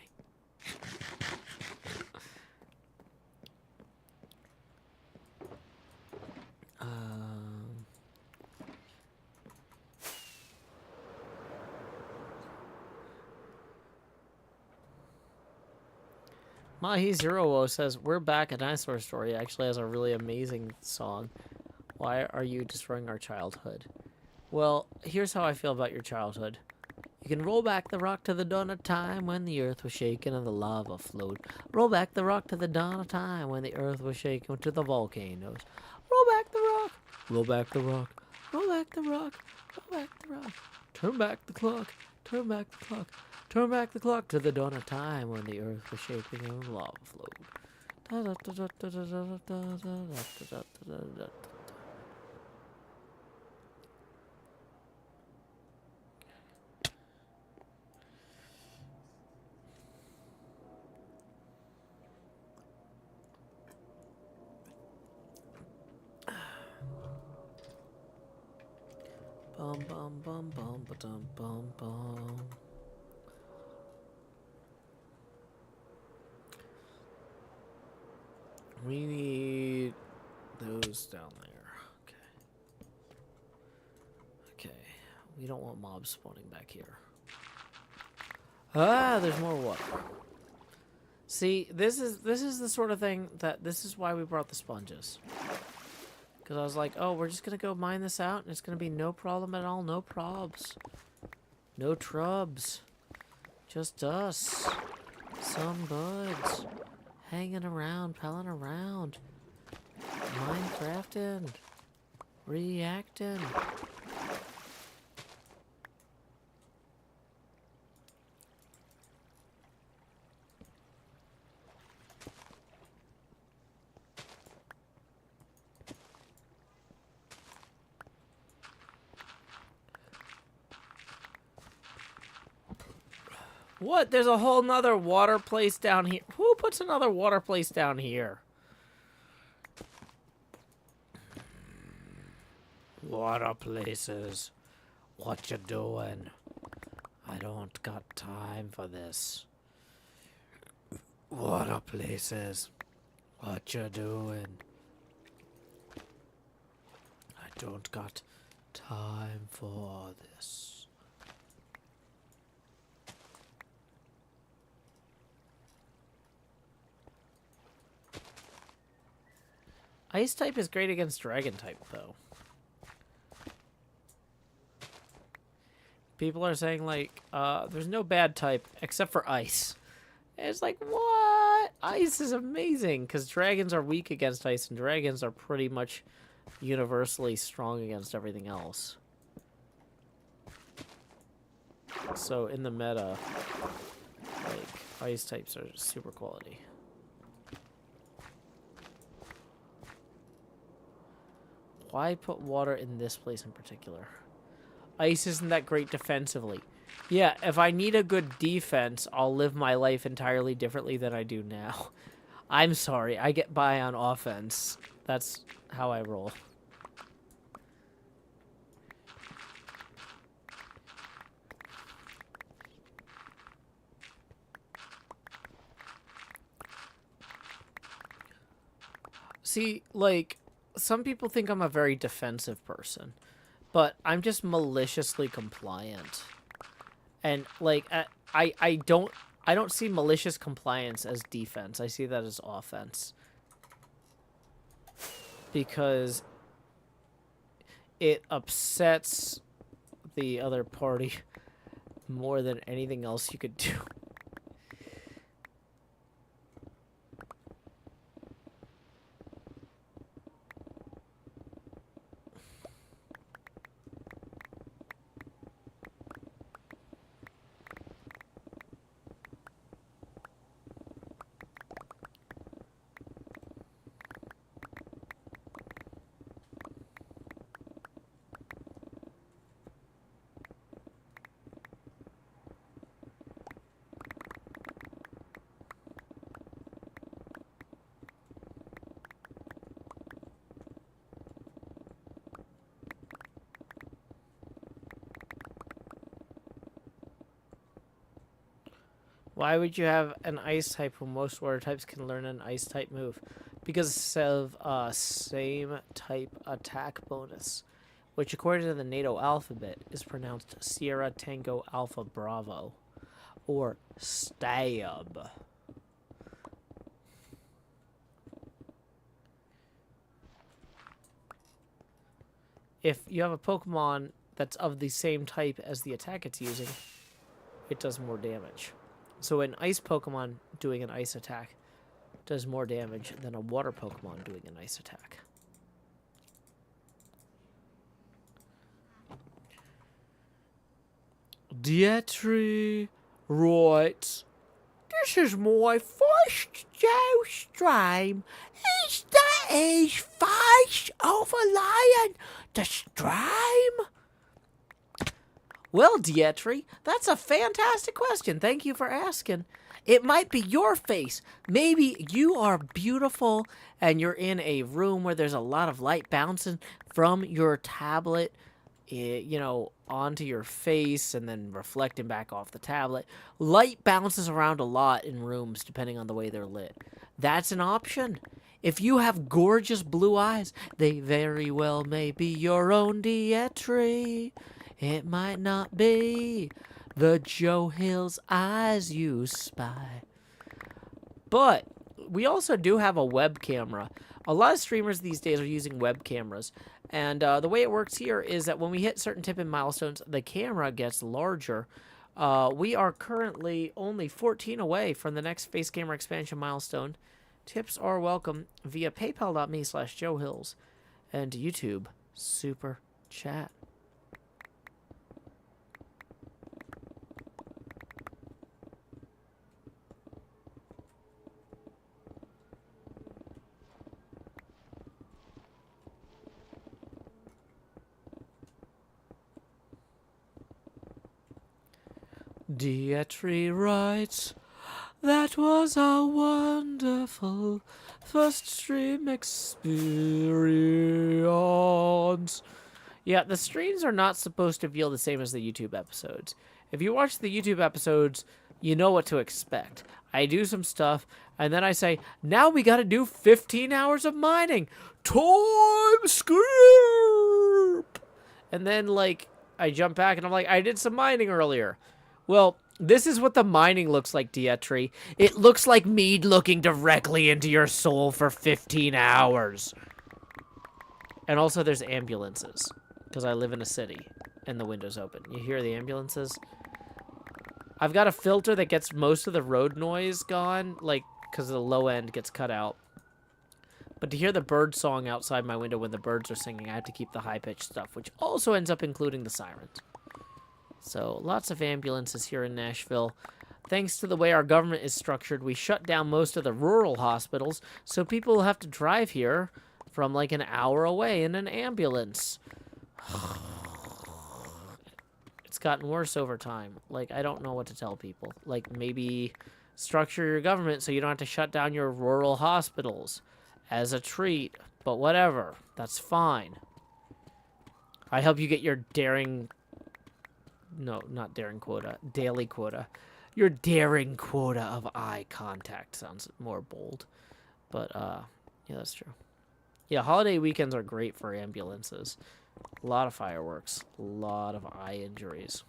Mahi0 says, we're back. A dinosaur story actually has a really amazing song. Why are you destroying our childhood? Well, here's how I feel about your childhood. You can roll back the rock to the dawn of time when the earth was shaken and the lava flowed. Roll back the rock to the dawn of time when the earth was shaken to the volcanoes. Roll back the rock. Roll back the rock. Roll back the rock. Roll back the rock. Turn back the clock. Turn back the clock. Turn back the clock to the dawn of time when the earth was shaking and the lava flowed. Bum bum bum bum ba-dum bum bum. We need those down there. Okay. Okay. We don't want mobs spawning back here. Ah, there's more water. See, this is the sort of thing that this is why we brought the sponges. Because I was like, oh, we're just going to go mine this out, and it's going to be no problem at all. No probs. No trubs. Just us. Some buds. Hanging around, palling around. Minecrafting. Reacting. What? There's a whole nother water place down here. Who puts another water place down here? Water places. What you doing? I don't got time for this. Water places. What you doing? I don't got time for this. Ice type is great against dragon type, though. People are saying, like, there's no bad type except for ice. And it's like, what? Ice is amazing, because dragons are weak against ice, and dragons are pretty much universally strong against everything else. So, in the meta, like, ice types are super quality. Why put water in this place in particular? Ice isn't that great defensively. Yeah, if I need a good defense, I'll live my life entirely differently than I do now. I'm sorry, I get by on offense. That's how I roll. See, like, some people think I'm a very defensive person, but I'm just maliciously compliant. And like I don't see malicious compliance as defense. I see that as offense. Because it upsets the other party more than anything else you could do. Why would you have an ice type when most water types can learn an ice type move? Because of same type attack bonus, which according to the NATO alphabet is pronounced Sierra Tango Alpha Bravo, or stab. If you have a Pokemon that's of the same type as the attack it's using, it does more damage. So an ice Pokemon doing an ice attack does more damage than a water Pokemon doing an ice attack. Dietry writes, "This is my first show stream. Is that his face overlaying the stream?" Well, Dietry, that's a fantastic question. Thank you for asking. It might be your face. Maybe you are beautiful and you're in a room where there's a lot of light bouncing from your tablet, you know, onto your face and then reflecting back off the tablet. Light bounces around a lot in rooms depending on the way they're lit. That's an option. If you have gorgeous blue eyes, they very well may be your own Dietry. It might not be the Joe Hill's eyes you spy. But we also do have a web camera. A lot of streamers these days are using web cameras. And the way it works here is that when we hit certain tipping milestones, the camera gets larger We are currently only 14 away from the next face gamer expansion milestone. Tips are welcome via paypal.me/JoeHills and YouTube Super Chat. Dietry writes, that was a wonderful first stream experience. Yeah, the streams are not supposed to feel the same as the YouTube episodes. If you watch the YouTube episodes, you know what to expect. I do some stuff, and then I say, now we gotta do 15 hours of mining. Time skip! And then, like, I jump back and I'm like, I did some mining earlier. Well, this is what the mining looks like, Dietry. It looks like me looking directly into your soul for 15 hours. And also there's ambulances, because I live in a city and the window's open. You hear the ambulances? I've got a filter that gets most of the road noise gone, like, because the low end gets cut out. But to hear the bird song outside my window when the birds are singing, I have to keep the high-pitched stuff, which also ends up including the sirens. So, lots of ambulances here in Nashville. Thanks to the way our government is structured, we shut down most of the rural hospitals, so people will have to drive here from like an hour away in an ambulance. It's gotten worse over time. Like, I don't know what to tell people. Like, maybe structure your government so you don't have to shut down your rural hospitals as a treat. But whatever. That's fine. I help you get your daring... No, not daring quota. Daily quota. Your daring quota of eye contact sounds more bold. But, yeah, that's true. Yeah, holiday weekends are great for ambulances. A lot of fireworks. A lot of eye injuries.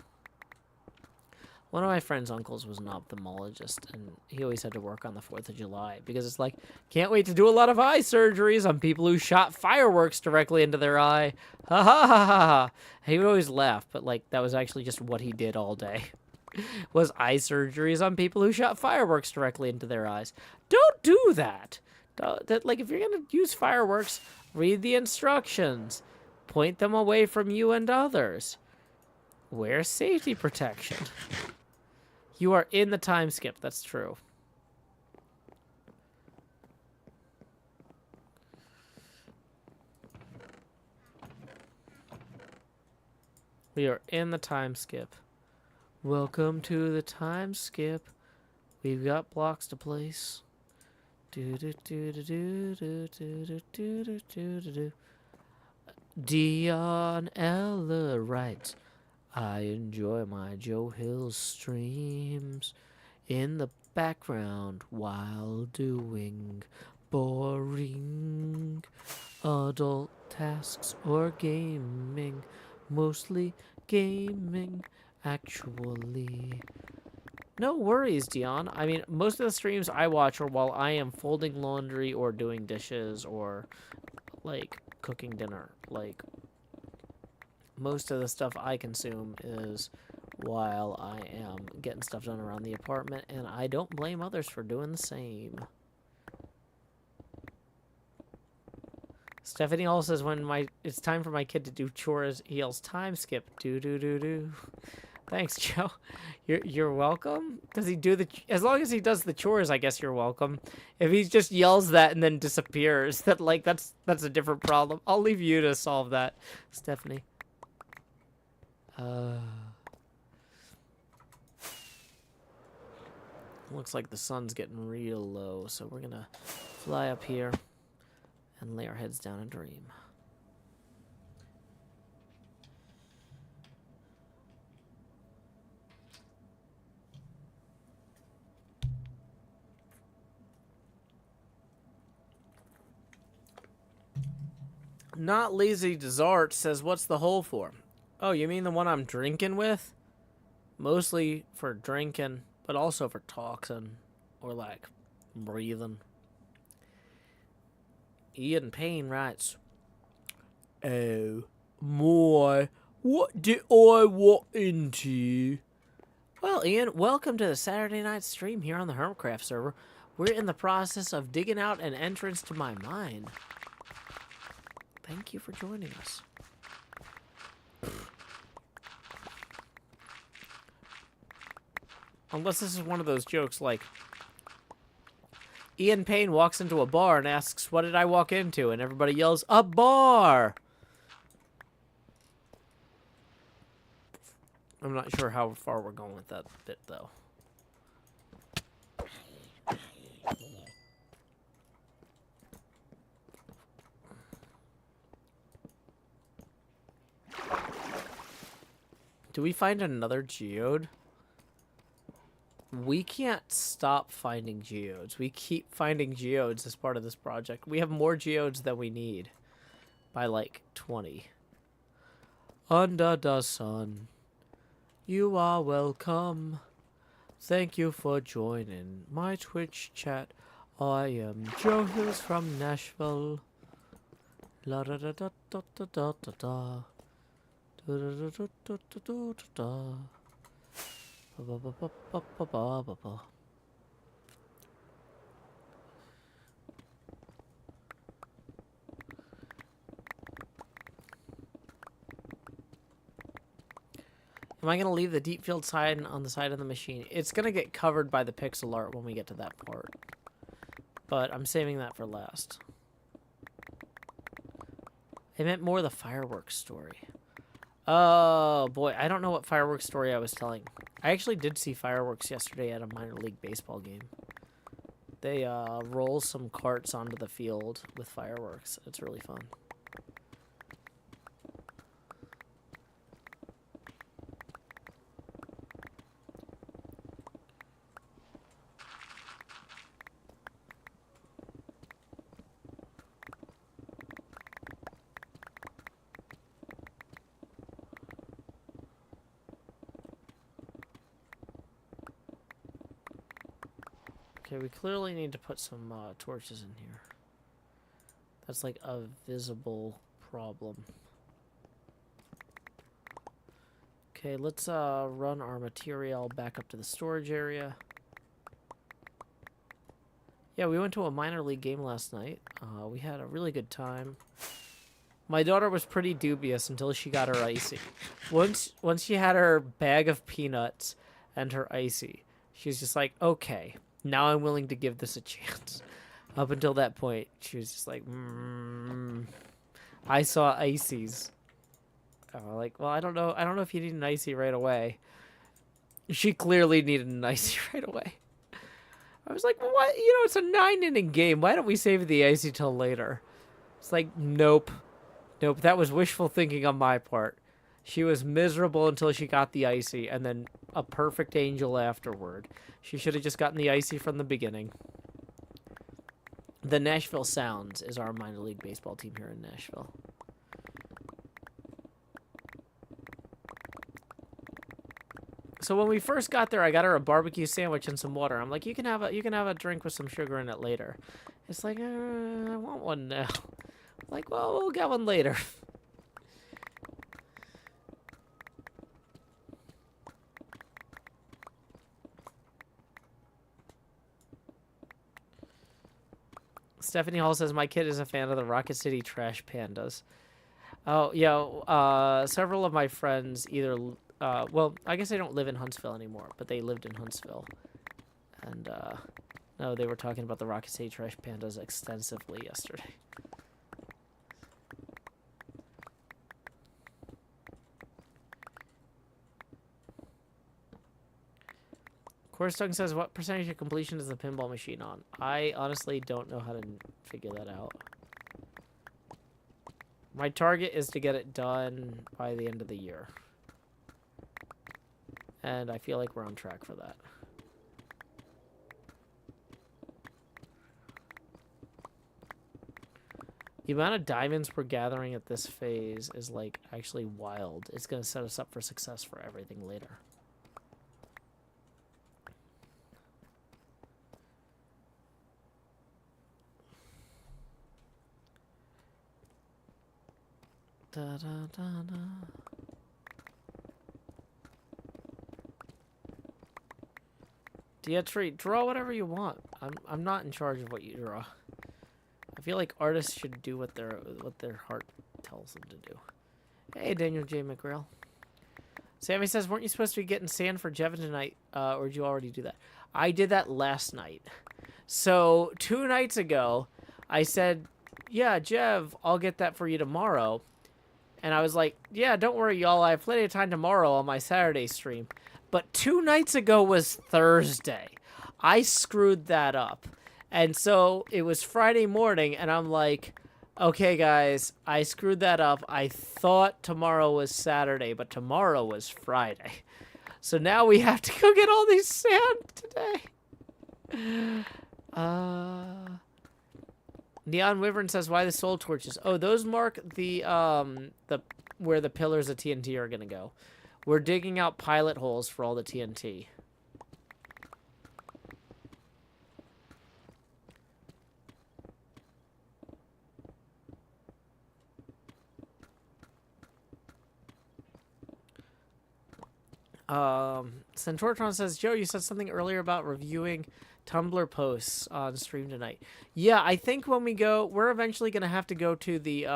One of my friend's uncles was an ophthalmologist, and he always had to work on the 4th of July, because it's like, can't wait to do a lot of eye surgeries on people who shot fireworks directly into their eye. Ha ha ha ha ha. He would always laugh, but like, that was actually just what he did all day. Was eye surgeries on people who shot fireworks directly into their eyes. Don't do that. Like, if you're gonna use fireworks, read the instructions. Point them away from you and others. Wear safety protection. You are in the time skip. That's true. We are in the time skip. Welcome to the time skip. We've got blocks to place. Do do do do do do do do do do do. Dion Ella writes, I enjoy my Joe Hill streams in the background while doing boring adult tasks or gaming. Mostly gaming, actually. No worries, Dion. I mean, most of the streams I watch are while I am folding laundry or doing dishes or, like, cooking dinner. Like, most of the stuff I consume is while I am getting stuff done around the apartment, and I don't blame others for doing the same. Stephanie also says when it's time for my kid to do chores, he yells time skip. Do do do do. Thanks, Joe. You're welcome. Does he do as long as he does the chores, I guess you're welcome. If he just yells that and then disappears, that's a different problem. I'll leave you to solve that, Stephanie. Looks like the sun's getting real low, so we're gonna fly up here and lay our heads down and dream. Not Lazy Desart says, what's the hole for? Oh, you mean the one I'm drinking with? Mostly for drinking, but also for talking or, like, breathing. Ian Payne writes, oh, my, what did I walk into? Well, Ian, welcome to the Saturday night stream here on the HermitCraft server. We're in the process of digging out an entrance to my mine. Thank you for joining us. Unless this is one of those jokes like, Ian Payne walks into a bar and asks, what did I walk into? And everybody yells, a bar! I'm not sure how far we're going with that bit, though. Do we find another geode? We can't stop finding geodes. We keep finding geodes as part of this project. We have more geodes than we need. By like 20. Under the sun. You are welcome. Thank you for joining my Twitch chat. I am Joe Hills from Nashville. La da da da da da da da da. Da da da da da da da da. Ba ba ba ba ba ba ba ba. Am I going to leave the deep field sign on the side of the machine? It's going to get covered by the pixel art when we get to that part. But I'm saving that for last. I meant more the fireworks story. Oh, boy. I don't know what fireworks story I was telling. I actually did see fireworks yesterday at a minor league baseball game. They roll some carts onto the field with fireworks. It's really fun. Okay, we clearly need to put some torches in here. That's like a visible problem. Okay, let's run our material back up to the storage area. Yeah, we went to a minor league game last night. We had a really good time. My daughter was pretty dubious until she got her icy. Once she had her bag of peanuts and her icy, she was just like, okay. Now I'm willing to give this a chance. Up until that point, she was just like, I saw ices. Like, well, I don't know if you need an icy right away. She clearly needed an icy right away. I was like, well, what? You know, it's a 9-inning game. Why don't we save the icy till later? It's like, nope. Nope, that was wishful thinking on my part. She was miserable until she got the icy, and then a perfect angel afterward. She should have just gotten the icy from the beginning. The Nashville Sounds is our minor league baseball team here in Nashville. So when we first got there, I got her a barbecue sandwich and some water. I'm like, you can have a drink with some sugar in it later. It's like, I want one now. I'm like, well, we'll get one later. Stephanie Hall says, my kid is a fan of the Rocket City Trash Pandas. Oh, yeah, several of my friends either, well, I guess they don't live in Huntsville anymore, but they lived in Huntsville. And, no, they were talking about the Rocket City Trash Pandas extensively yesterday. Corstung says, what percentage of completion is the pinball machine on? I honestly don't know how to figure that out. My target is to get it done by the end of the year. And I feel like we're on track for that. The amount of diamonds we're gathering at this phase is like actually wild. It's going to set us up for success for everything later. Da, da, da, da. Dietri, draw whatever you want. I'm not in charge of what you draw. I feel like artists should do what their heart tells them to do. Hey, Daniel J. McGrail. Sammy says, weren't you supposed to be getting sand for Jevin tonight, or did you already do that? I did that last night. So 2 nights ago, I said, yeah, Jev, I'll get that for you tomorrow. And I was like, yeah, don't worry, y'all. I have plenty of time tomorrow on my Saturday stream. But 2 nights ago was Thursday. I screwed that up. And so it was Friday morning, and I'm like, okay, guys, I screwed that up. I thought tomorrow was Saturday, but tomorrow was Friday. So now we have to go get all these sand today. Neon Wyvern says, why the soul torches? Oh, those mark the where the pillars of TNT are gonna go. We're digging out pilot holes for all the TNT. Centortron says, Joe, you said something earlier about reviewing Tumblr posts on stream tonight. Yeah, I think when we go, we're eventually gonna have to go to the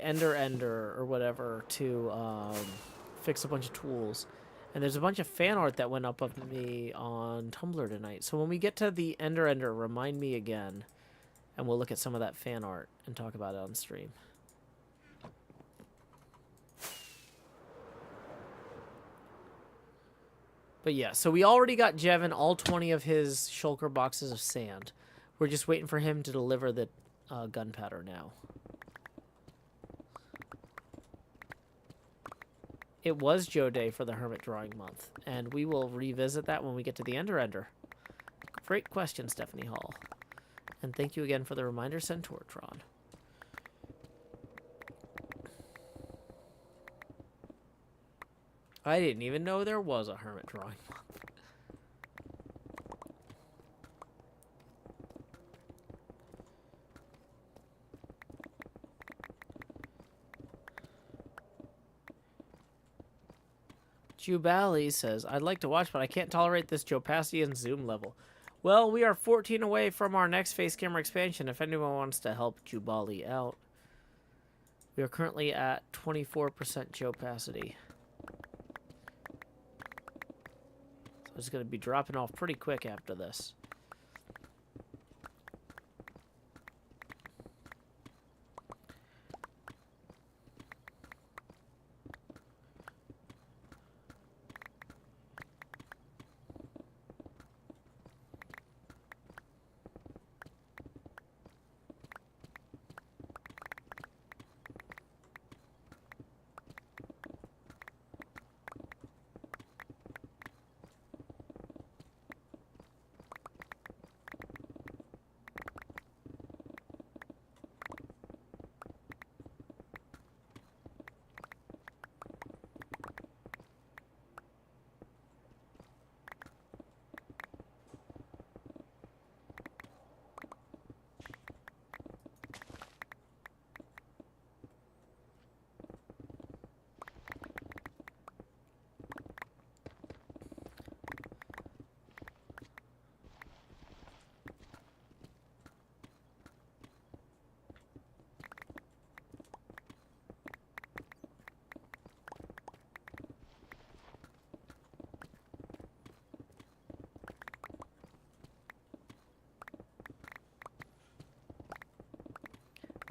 Ender or whatever to fix a bunch of tools. And there's a bunch of fan art that went up of me on Tumblr tonight. So when we get to the Ender, remind me again, and we'll look at some of that fan art and talk about it on stream. But yeah, so we already got Jevin all 20 of his shulker boxes of sand. We're just waiting for him to deliver the gunpowder now. It was Joe Day for the Hermit Drawing Month, and we will revisit that when we get to the Ender. Great question, Stephanie Hall. And thank you again for the reminder, Centortron. I didn't even know there was a Hermit Drawing Month. Jubali says, I'd like to watch, but I can't tolerate this opacity and zoom level. Well, we are 14 away from our next face camera expansion if anyone wants to help Jubali out. We are currently at 24% opacity. So it's going to be dropping off pretty quick after this.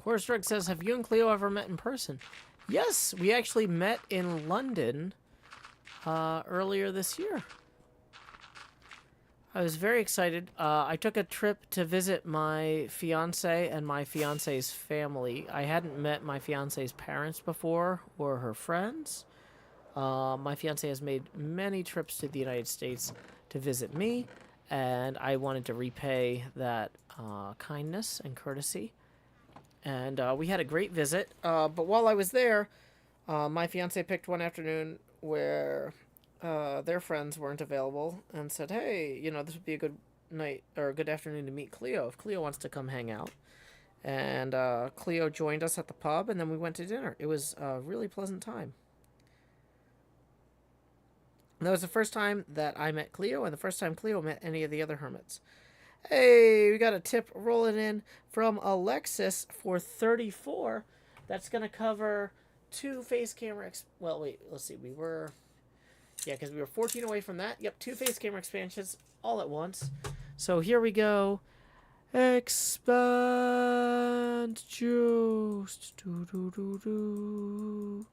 Horstrug says, have you and Cleo ever met in person? Yes, we actually met in London earlier this year. I was very excited. I took a trip to visit my fiance and my fiance's family. I hadn't met my fiance's parents before or her friends. My fiance has made many trips to the United States to visit me, and I wanted to repay that kindness and courtesy. And we had a great visit. But while I was there, my fiance picked one afternoon where their friends weren't available and said, hey, you know, this would be a good night or a good afternoon to meet Cleo if Cleo wants to come hang out. And Cleo joined us at the pub, and then we went to dinner. It was a really pleasant time. That was the first time that I met Cleo, and the first time Cleo met any of the other hermits. Hey, we got a tip rolling in from Alexis for 34. That's going to cover 2 face camera... well, wait, let's see. We were... yeah, because we were 14 away from that. Yep, 2 face camera expansions all at once. So here we go. Expand juice. Do, do, do, do.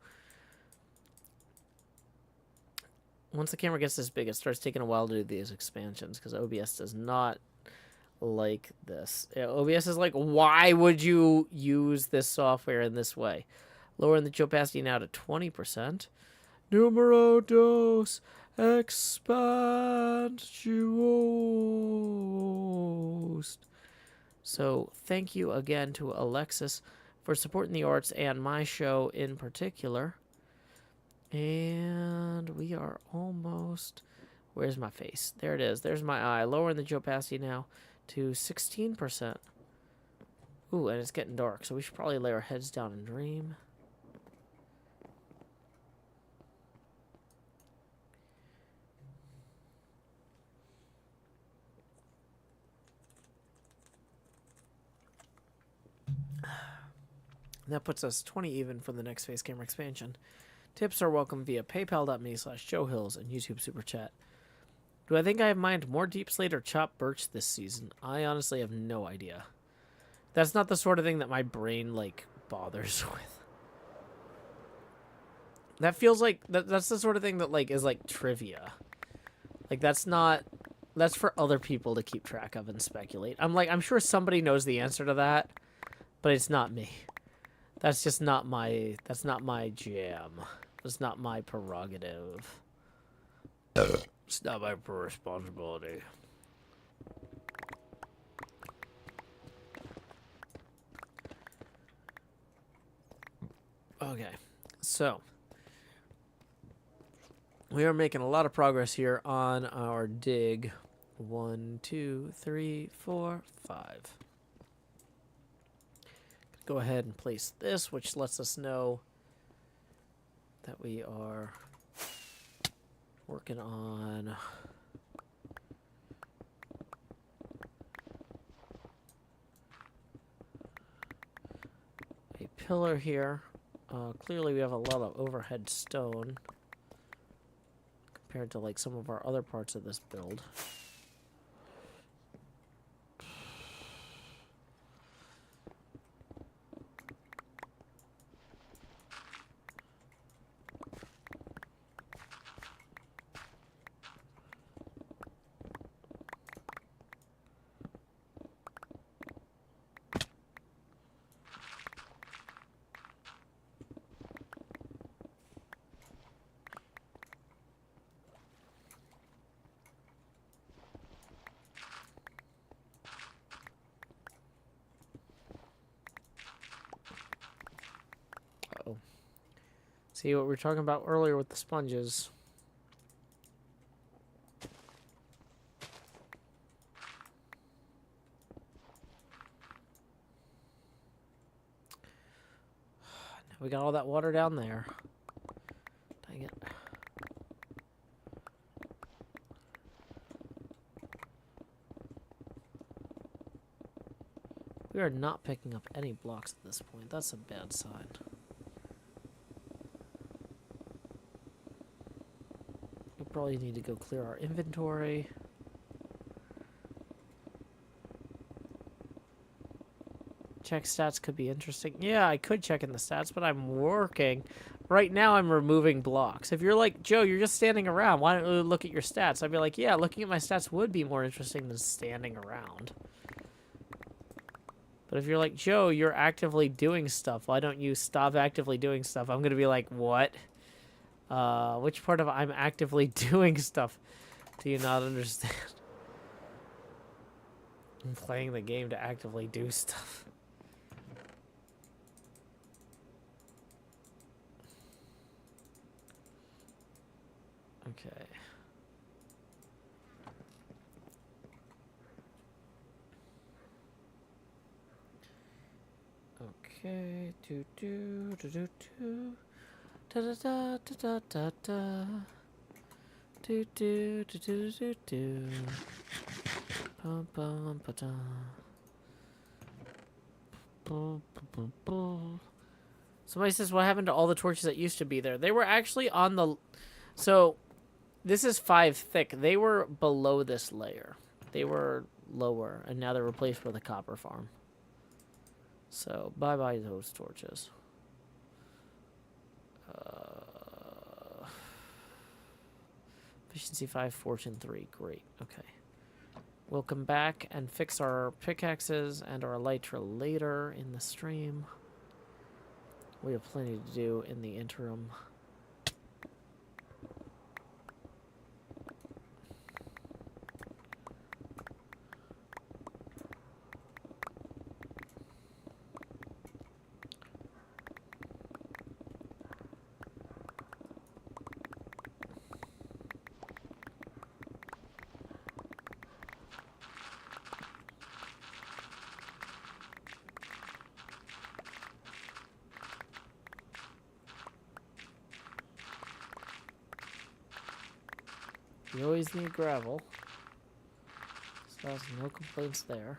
Once the camera gets this big, it starts taking a while to do these expansions because OBS does not like this. Yeah, OBS is like, why would you use this software in this way? Lowering the opacity now to 20%. Numero dos. Expand juice. So thank you again to Alexis for supporting the arts and my show in particular. And we are almost... where's my face? There it is. There's my eye. Lowering the opacity now to 16%. Ooh, and it's getting dark, so we should probably lay our heads down and dream. That puts us 20 even for the next face camera expansion. Tips are welcome via paypal.me/JoeHills and YouTube Super Chat. Do I think I have mined more Deep Slate or chopped birch this season? I honestly have no idea. That's not the sort of thing that my brain, like, bothers with. That feels like... that's the sort of thing that, like, is, like, trivia. Like, that's not... that's for other people to keep track of and speculate. I'm sure somebody knows the answer to that, but it's not me. That's just not my... that's not my jam. It's not my prerogative. It's not my responsibility. Okay, so we are making a lot of progress here on our dig. 1, 2, 3, 4, 5. Go ahead and place this, which lets us know that we are working on a pillar here. Clearly we have a lot of overhead stone compared to like some of our other parts of this build. See what we were talking about earlier with the sponges. Now we got all that water down there. Dang it. We are not picking up any blocks at this point. That's a bad sign. We probably need to go clear our inventory. Check stats could be interesting. Yeah, I could check in the stats, but I'm working. Right now, I'm removing blocks. If you're like, Joe, you're just standing around, why don't you look at your stats? I'd be like, yeah, looking at my stats would be more interesting than standing around. But if you're like, Joe, you're actively doing stuff, why don't you stop actively doing stuff? I'm going to be like, what? Which part of I'm actively doing stuff do you not understand? I'm playing the game to actively do stuff. Okay. Okay. Do do do do do. Da da da da da da da. Do do do do do do. Bum bum ba da. Boom, boom, boom, boom. Somebody says, what happened to all the torches that used to be there? They were actually on the... So, this is 5 thick. They were below this layer. They were lower, and now they're replaced with a copper farm. So, bye-bye those torches. Efficiency 5, Fortune 3. Great. Okay. We'll come back and fix our pickaxes and our elytra later in the stream. We have plenty to do in the interim. You always need gravel. So there's no complaints there.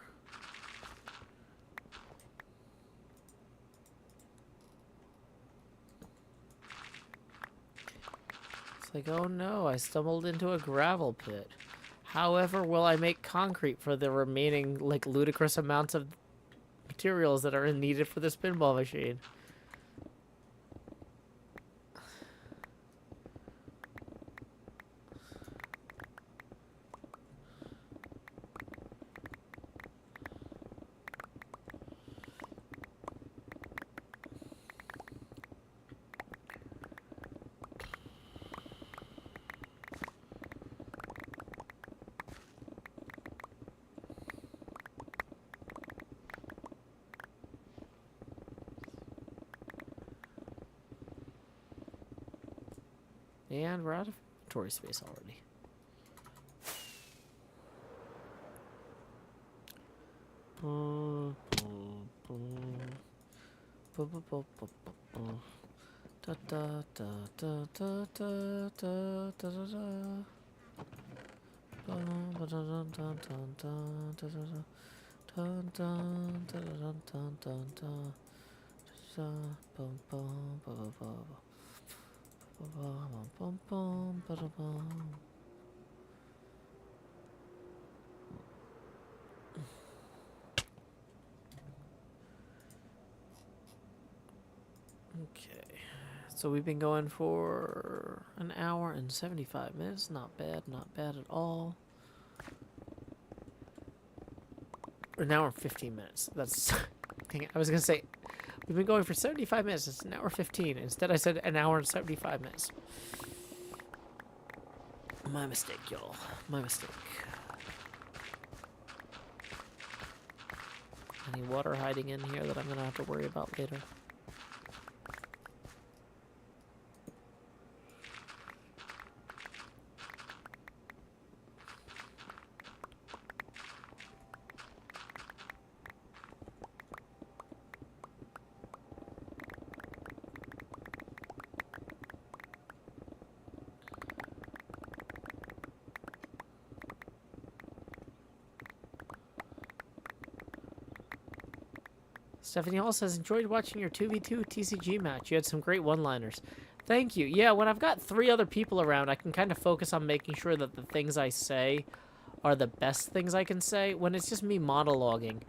It's like, oh no, I stumbled into a gravel pit. However, will I make concrete for the remaining, like, ludicrous amounts of materials that are needed for this pinball machine? And we're out of inventory space already. Okay, so we've been going for an hour and 75 minutes. Not bad at all. An hour and 15 minutes. That's, dang it, I was gonna say, we've been going for 75 minutes. It's an hour 15. Instead, I said an hour and 75 minutes. My mistake, y'all. My mistake. Any water hiding in here that I'm gonna have to worry about later? Stephanie Hall says, enjoyed watching your 2v2 TCG match. You had some great one-liners. Thank you. Yeah, when I've got 3 other people around, I can kind of focus on making sure that the things I say are the best things I can say. When it's just me monologuing,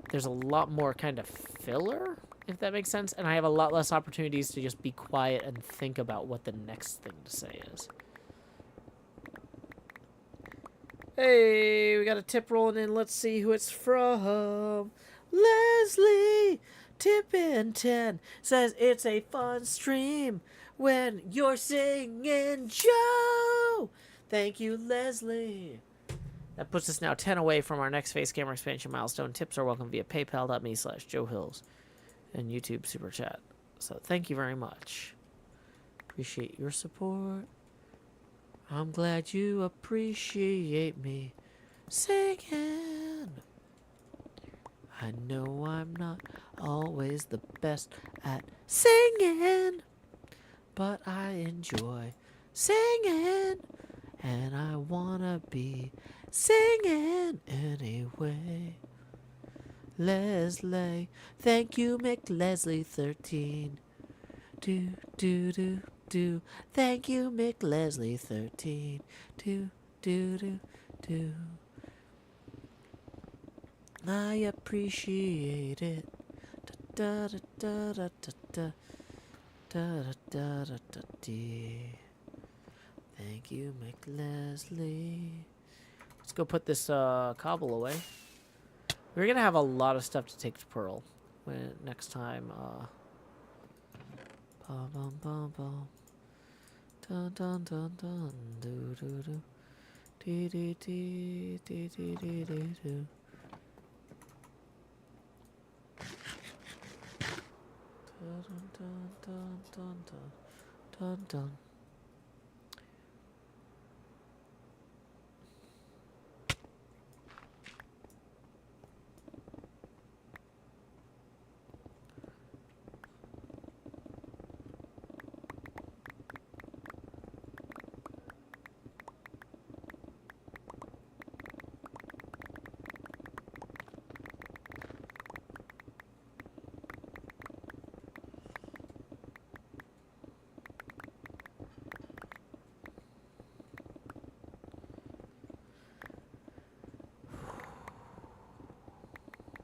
there's a lot more kind of filler, if that makes sense, and I have a lot less opportunities to just be quiet and think about what the next thing to say is. Hey, we got a tip rolling in. Let's see who it's from. Leslie, tippin' 10, says it's a fun stream when you're singing Joe. Thank you, Leslie. That puts us now 10 away from our next face camera expansion milestone. Tips are welcome via paypal.me/JoeHills and YouTube Super Chat. So thank you very much. Appreciate your support. I'm glad you appreciate me singing. I know I'm not always the best at singing, but I enjoy singing, and I wanna be singing anyway. Leslie, thank you, McLeslie13. Do, do, do, do. Thank you, McLeslie13. Do, do, do, do. I appreciate it. Da da da da da da da da da da da dee. Thank you, McLeslie. Let's go put this cobble away. We're gonna have a lot of stuff to take to Pearl when next time. Bum bum bum bum. Dun dun dun dun. Do do do. Dee dee dee dee dee dee dee do. Dun dun dun dun dun dun dun.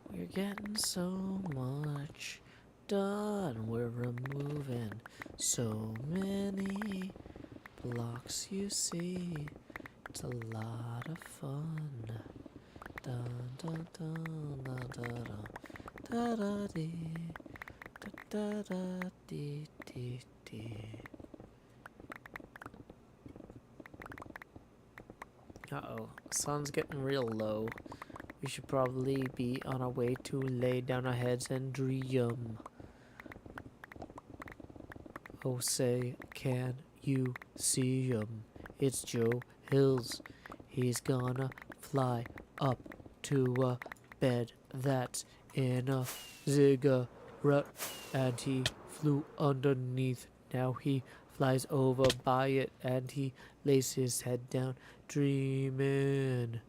We're getting so much done. We're removing so many blocks, you see. It's a lot of fun. Dun dun dun dun dun dun da da dee da da dee dee dee. Uh-oh, sun's getting real low. We should probably be on our way to lay down our heads and dream. Oh, say, can you see him? It's Joe Hills. He's gonna fly up to a bed that's in a ziggurat, and he flew underneath. Now he flies over by it, and he lays his head down, dreaming.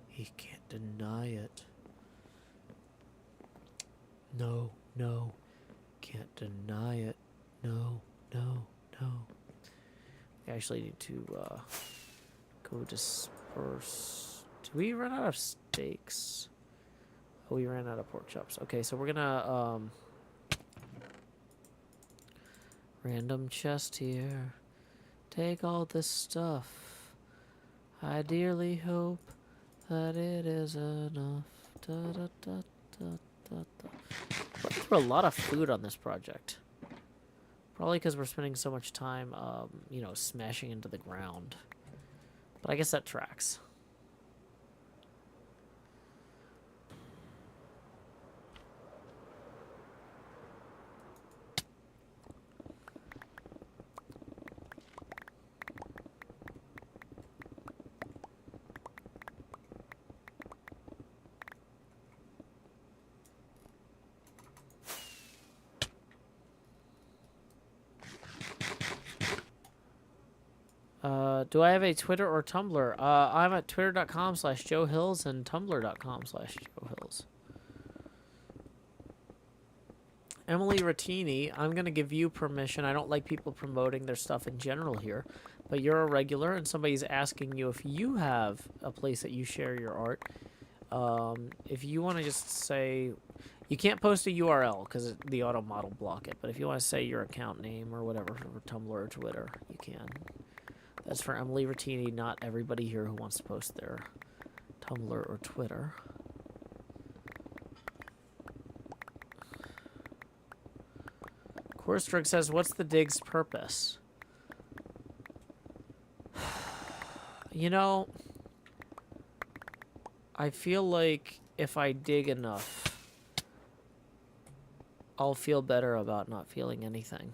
He can't deny it. No, no, can't deny it. No, no, no. We actually need to go disperse. Did we run out of steaks? Oh, we ran out of pork chops. Okay, so we're gonna random chest here. Take all this stuff. I dearly hope that it is enough. Da, da, da, da, da, da. Went through a lot of food on this project. Probably because we're spending so much time, you know, smashing into the ground. But I guess that tracks. Do I have a Twitter or Tumblr? I'm at twitter.com/JoeHills and tumblr.com/JoeHills. Emily Rattini, I'm going to give you permission. I don't like people promoting their stuff in general here, but you're a regular and somebody's asking you if you have a place that you share your art. If you want to just say, you can't post a URL because the auto model block it, but if you want to say your account name or whatever for Tumblr or Twitter, you can. That's for Emily Rattini, not everybody here who wants to post their Tumblr or Twitter. Korstrug says, what's the dig's purpose? You know, I feel like if I dig enough, I'll feel better about not feeling anything.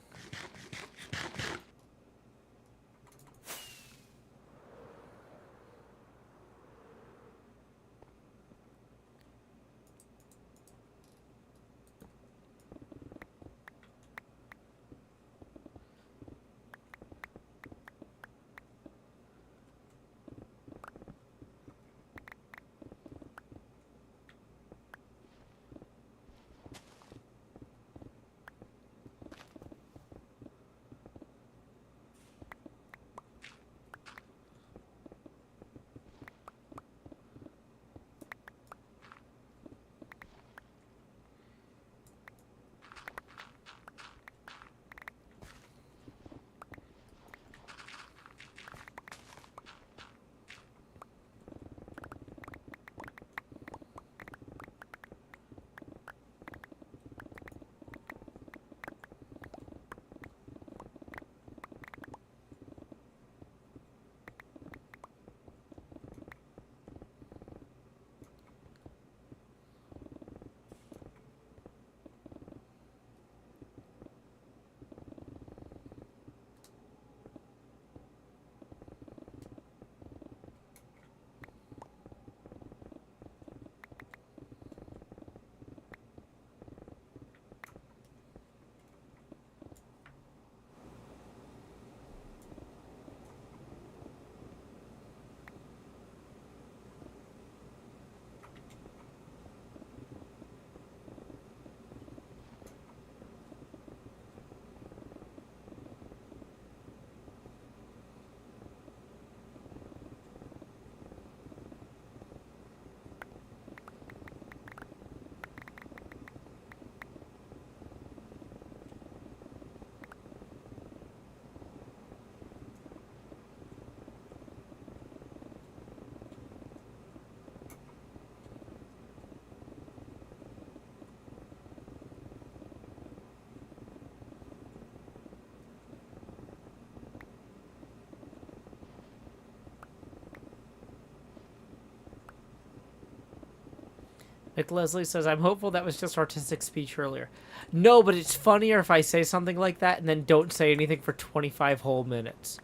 Mick Leslie says, I'm hopeful that was just artistic speech earlier. No, but it's funnier if I say something like that and then don't say anything for 25 whole minutes.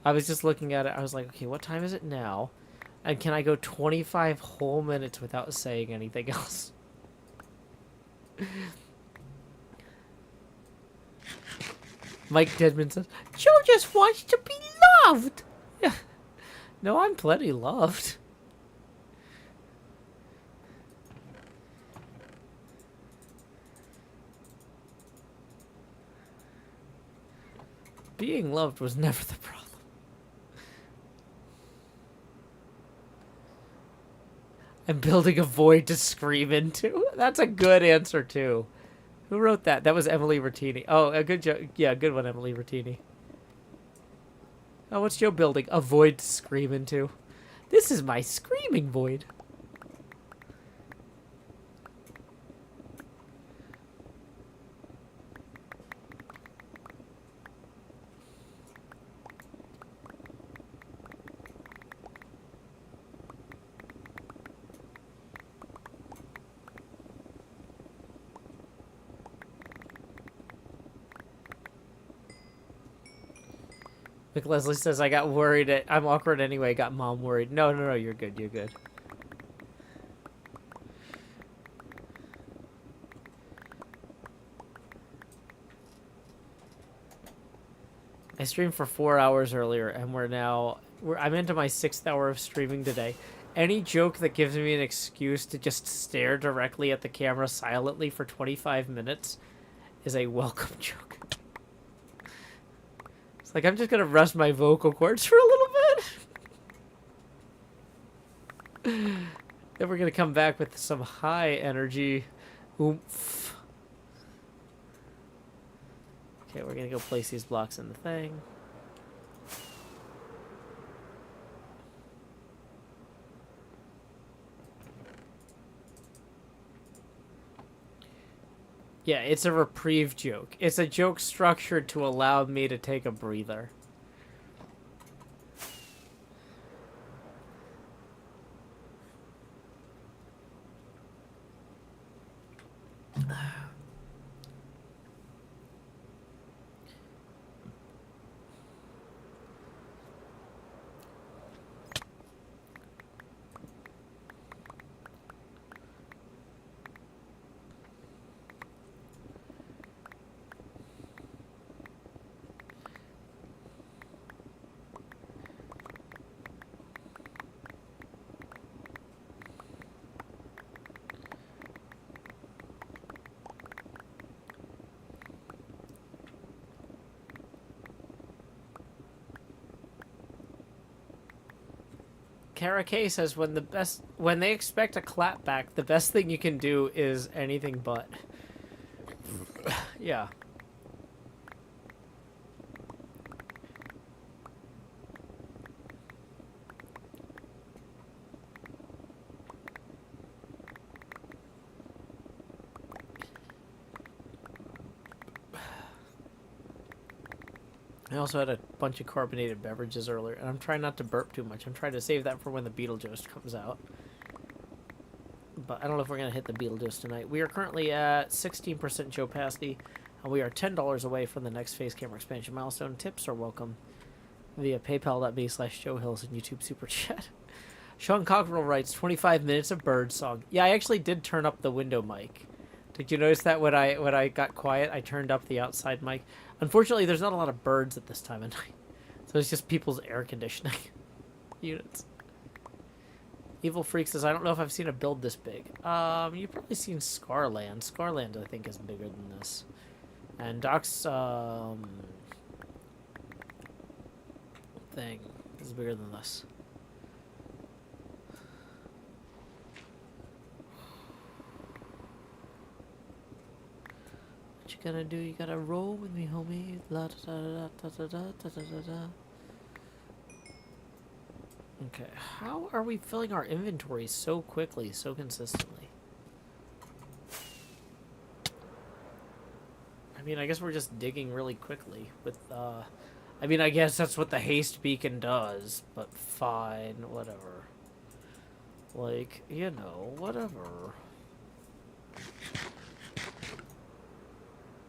I was just looking at it. I was like, okay, what time is it now? And can I go 25 whole minutes without saying anything else? Mike Deadman says, Joe just wants to be loved. Yeah. No, I'm plenty loved. Being loved was never the problem. I'm building a void to scream into. That's a good answer, too. Who wrote that? That was Emily Rattini. Oh, a good joke. Yeah, good one, Emily Rattini. Oh, what's Joe building? A void to scream into. This is my screaming void. Mick Leslie says, I got worried. I'm awkward anyway. Got mom worried. No, no, no. You're good. You're good. I streamed for 4 hours earlier, and I'm into my 6th hour of streaming today. Any joke that gives me an excuse to just stare directly at the camera silently for 25 minutes is a welcome joke. It's like, I'm just going to rest my vocal cords for a little bit. Then we're going to come back with some high energy oomph. Okay, we're going to go place these blocks in the thing. Yeah, it's a reprieve joke. It's a joke structured to allow me to take a breather. Kara K says, when they expect a clapback, the best thing you can do is anything but. Yeah. I also had a bunch of carbonated beverages earlier, and I'm trying not to burp too much. I'm trying to save that for when the Beetlejuice comes out. But I don't know if we're going to hit the Beetlejuice tonight. We are currently at 16% Joe Pasty, and we are $10 away from the next face camera expansion milestone. Tips are welcome via paypal.me/Joe Hills and YouTube Super Chat. Sean Cockrell writes, 25 minutes of bird song. Yeah, I actually did turn up the window mic. Did you notice that when I got quiet, I turned up the outside mic? Unfortunately, there's not a lot of birds at this time of night. So it's just people's air conditioning units. Evil Freak says, I don't know if I've seen a build this big. You've probably seen Scarland. Scarland, I think, is bigger than this. And Doc's thing is bigger than this. What you gonna do? You gotta roll with me, homie. La da da da da da da da da da. Okay, how are we filling our inventory so quickly, so consistently? I mean, I guess we're just digging really quickly with, I mean, I guess that's what the haste beacon does, but fine, whatever. Like, you know, whatever.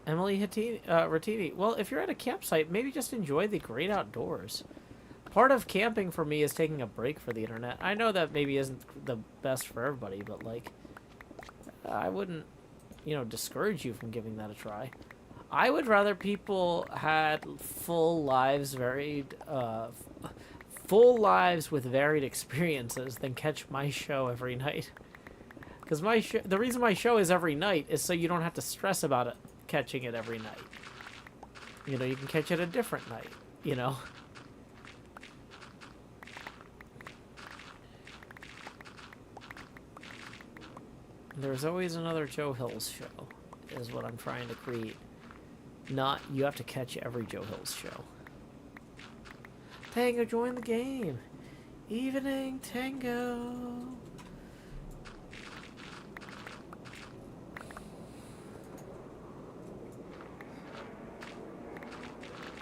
Emily Rattini. Well, if you're at a campsite, maybe just enjoy the great outdoors. Part of camping for me is taking a break for the internet. I know that maybe isn't the best for everybody, but like, I wouldn't, discourage you from giving that a try. I would rather people had full lives, full lives with varied experiences than catch my show every night. Because the reason my show is every night is so you don't have to stress about it catching it every night. You can catch it a different night. There's always another Joe Hills show, is what I'm trying to create. Not, you have to catch every Joe Hills show. Tango, join the game. Evening, Tango.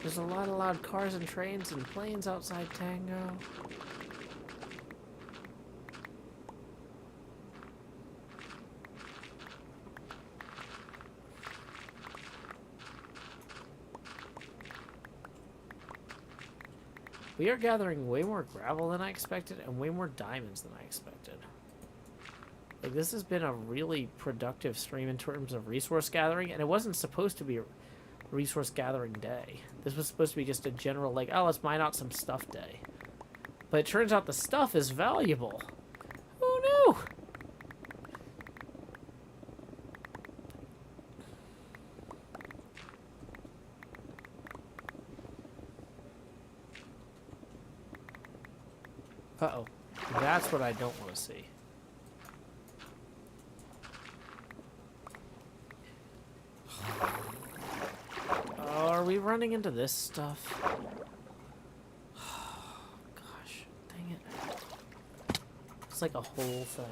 There's a lot of loud cars and trains and planes outside Tango. We are gathering way more gravel than I expected and way more diamonds than I expected. Like, this has been a really productive stream in terms of resource gathering, and it wasn't supposed to be a resource gathering day. This was supposed to be just a general, like, oh, let's mine out some stuff day. But it turns out the stuff is valuable. Who knew? Uh-oh. That's what I don't want to see. Oh, are we running into this stuff? Gosh, dang it. It's like a whole thing.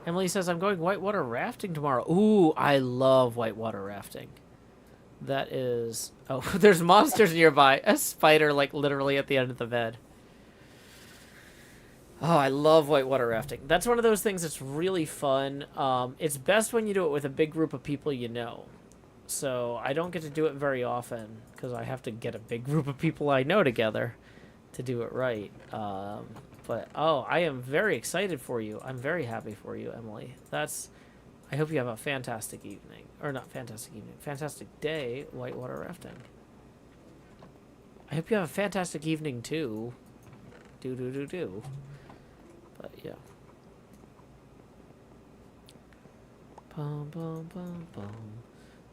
Emily says, I'm going whitewater rafting tomorrow. Ooh, I love whitewater rafting. That is... Oh, there's monsters nearby. A spider, like, literally at the end of the bed. Oh, I love whitewater rafting. That's one of those things that's really fun. It's best when you do it with a big group of people you know. So I don't get to do it very often because I have to get a big group of people I know together to do it right. But, oh, I am very excited for you. I'm very happy for you, Emily. I hope you have a fantastic evening. Or not fantastic evening. Fantastic day whitewater rafting. I hope you have a fantastic evening, too. Do. But, yeah. Bum, bum, bum, bum.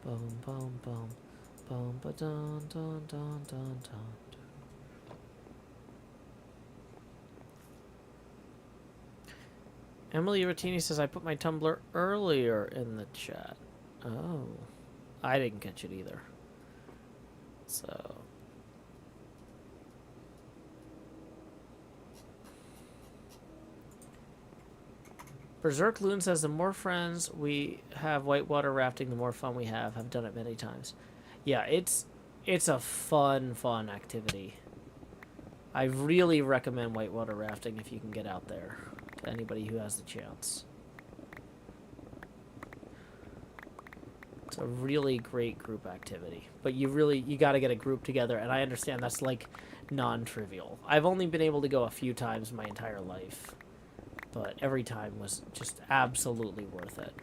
Bum, bum, bum. Bum, ba, dun, dun, dun, dun, dun. Emily Rattini says, I put my Tumblr earlier in the chat. Oh. I didn't catch it either. So. Berserk Loon says, the more friends we have whitewater rafting, the more fun we have. I've done it many times. Yeah, it's a fun activity. I really recommend whitewater rafting if you can get out there. To anybody who has the chance. It's a really great group activity. But you got to get a group together, and I understand that's like non-trivial. I've only been able to go a few times my entire life, but every time was just absolutely worth it.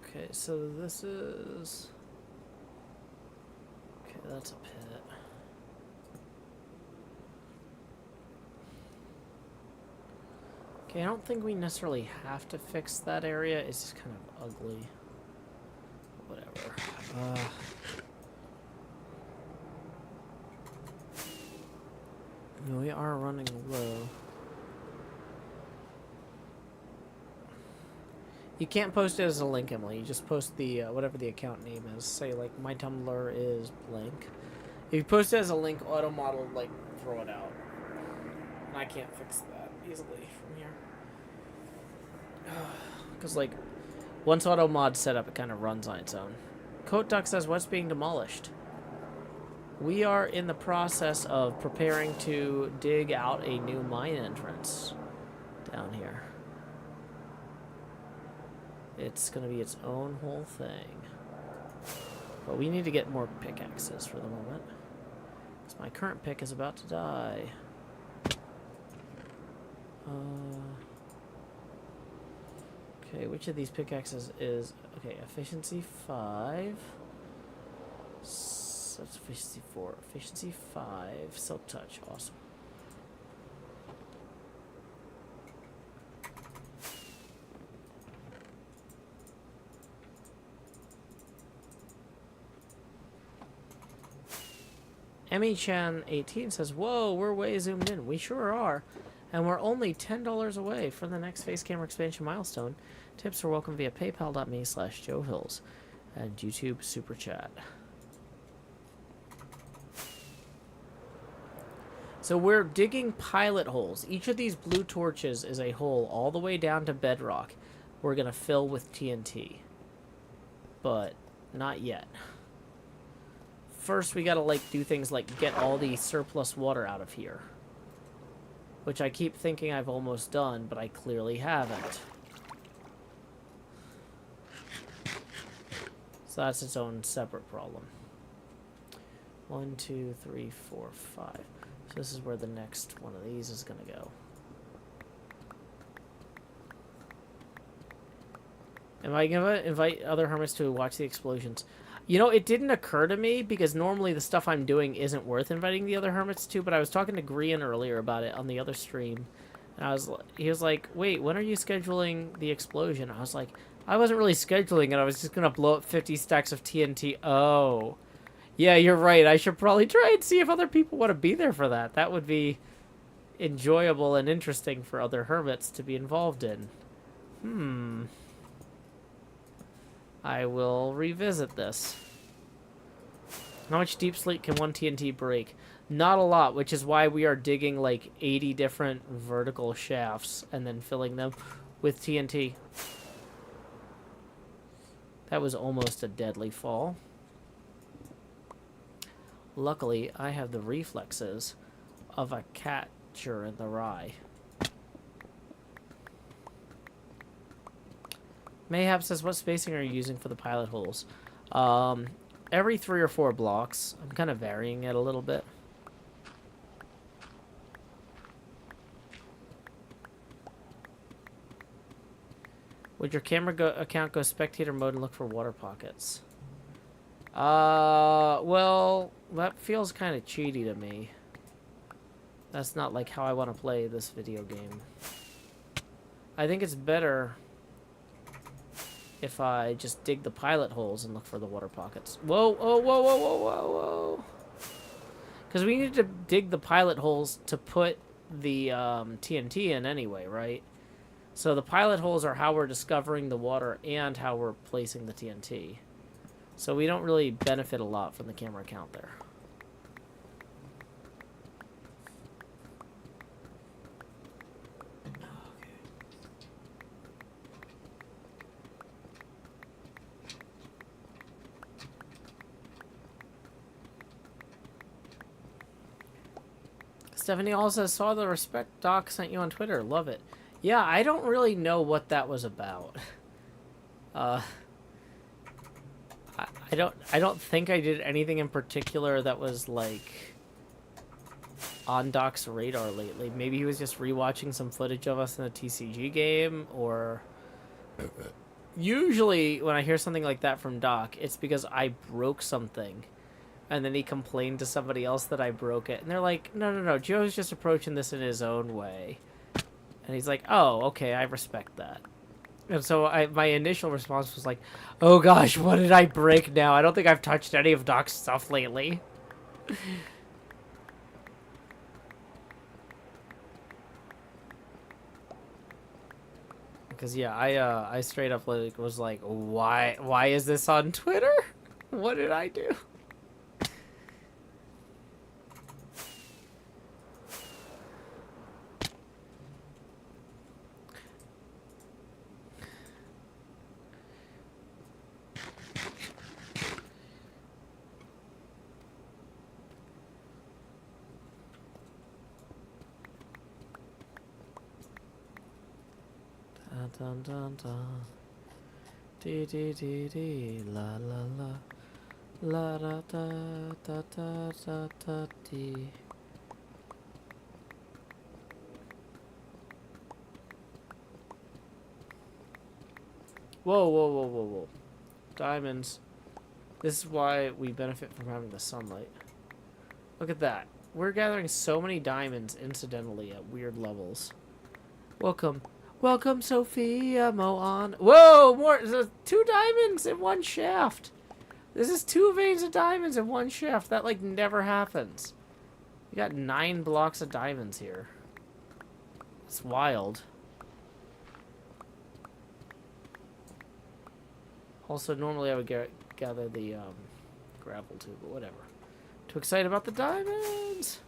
Okay, so this is... Okay, that's a pit. Okay, I don't think we necessarily have to fix that area. It's just kind of ugly. Whatever. We are running low. You can't post it as a link, Emily. You just post the whatever the account name is. Say like my Tumblr is blank. If you post it as a link, AutoMod will like throw it out. And I can't fix that easily from here. Because like once AutoMod's set up, it kind of runs on its own. Coat Duck says, "What's being demolished?" We are in the process of preparing to dig out a new mine entrance down here. It's going to be its own whole thing. But we need to get more pickaxes for the moment. Because my current pick is about to die. Okay, which of these pickaxes is... Okay, efficiency 5. That's efficiency 4. Efficiency 5. Silk touch. Awesome. Emmy-chan18 says, "Whoa, we're way zoomed in." We sure are. And we're only $10 away from the next face camera expansion milestone. Tips are welcome via paypal.me/JoeHills and YouTube Super Chat. So we're digging pilot holes. Each of these blue torches is a hole all the way down to bedrock. We're going to fill with TNT. But not yet. First, we got to like do things like get all the surplus water out of here. Which I keep thinking I've almost done, but I clearly haven't. So that's its own separate problem. 1, 2, 3, 4, 5. So this is where the next one of these is going to go. Am I going to invite other hermits to watch the explosions? You know, it didn't occur to me because normally the stuff I'm doing isn't worth inviting the other hermits to, but I was talking to Grian earlier about it on the other stream. And he was like, "Wait, when are you scheduling the explosion?" I was like, "I wasn't really scheduling it. I was just going to blow up 50 stacks of TNT." Oh. Yeah, you're right. I should probably try and see if other people want to be there for that. That would be enjoyable and interesting for other hermits to be involved in. I will revisit this. How much deep sleep can one TNT break? Not a lot, which is why we are digging like 80 different vertical shafts and then filling them with TNT. That was almost a deadly fall. Luckily, I have the reflexes of a catcher in the rye. Mayhap says, "What spacing are you using for the pilot holes?" Every 3 or 4 blocks. I'm kind of varying it a little bit. Would your camera account go spectator mode and look for water pockets? Well, that feels kind of cheaty to me. That's not like how I want to play this video game. I think it's better if I just dig the pilot holes and look for the water pockets. Whoa, oh, whoa, whoa, whoa, whoa, whoa. Because we need to dig the pilot holes to put the TNT in anyway, right? So the pilot holes are how we're discovering the water and how we're placing the TNT. So we don't really benefit a lot from the camera account there. Stephanie also saw the respect doc sent you on Twitter. Love it. Yeah, I don't really know what that was about. I don't think I did anything in particular that was like on Doc's radar lately. Maybe he was just rewatching some footage of us in a TCG game, or usually when I hear something like that from Doc, it's because I broke something. And then he complained to somebody else that I broke it. And they're like, no, Joe's just approaching this in his own way. And he's like, oh, okay, I respect that. And so my initial response was like, oh gosh, what did I break now? I don't think I've touched any of Doc's stuff lately. Because yeah, I straight up like was like, why is this on Twitter? What did I do? Dun dun dun dun. Dee dee dee dee la la la. La da da da da da da dee. Whoa, whoa, whoa, whoa, whoa. Diamonds. This is why we benefit from having the sunlight. Look at that. We're gathering so many diamonds incidentally at weird levels. Welcome. Welcome, Sophia Moan. Whoa, more. There's 2 diamonds in 1 shaft. This is 2 veins of diamonds in 1 shaft. That, like, never happens. We got 9 blocks of diamonds here. It's wild. Also, normally I would gather the gravel too, but whatever. Too excited about the diamonds!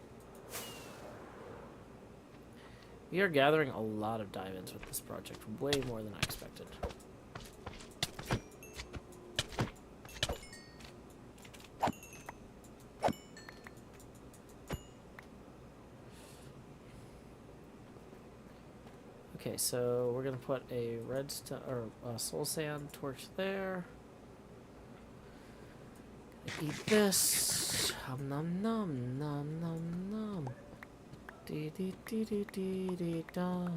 We are gathering a lot of diamonds with this project. Way more than I expected. Okay, so we're gonna put a redstone or a soul sand torch there. Gonna eat this. Nom nom nom nom nom. Dee dee dee dee dee dee da.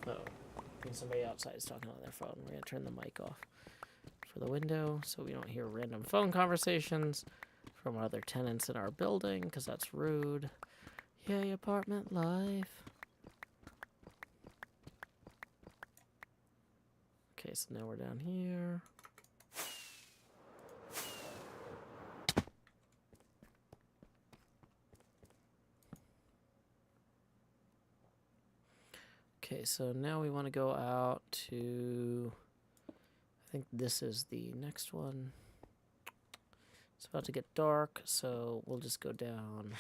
Oh, I think somebody outside is talking on their phone. We're gonna turn the mic off for the window so we don't hear random phone conversations from other tenants in our building, because that's rude. Yay, apartment life. Okay, so now we're down here. Okay, so now we want to go out to, I think this is the next one. It's about to get dark, so we'll just go down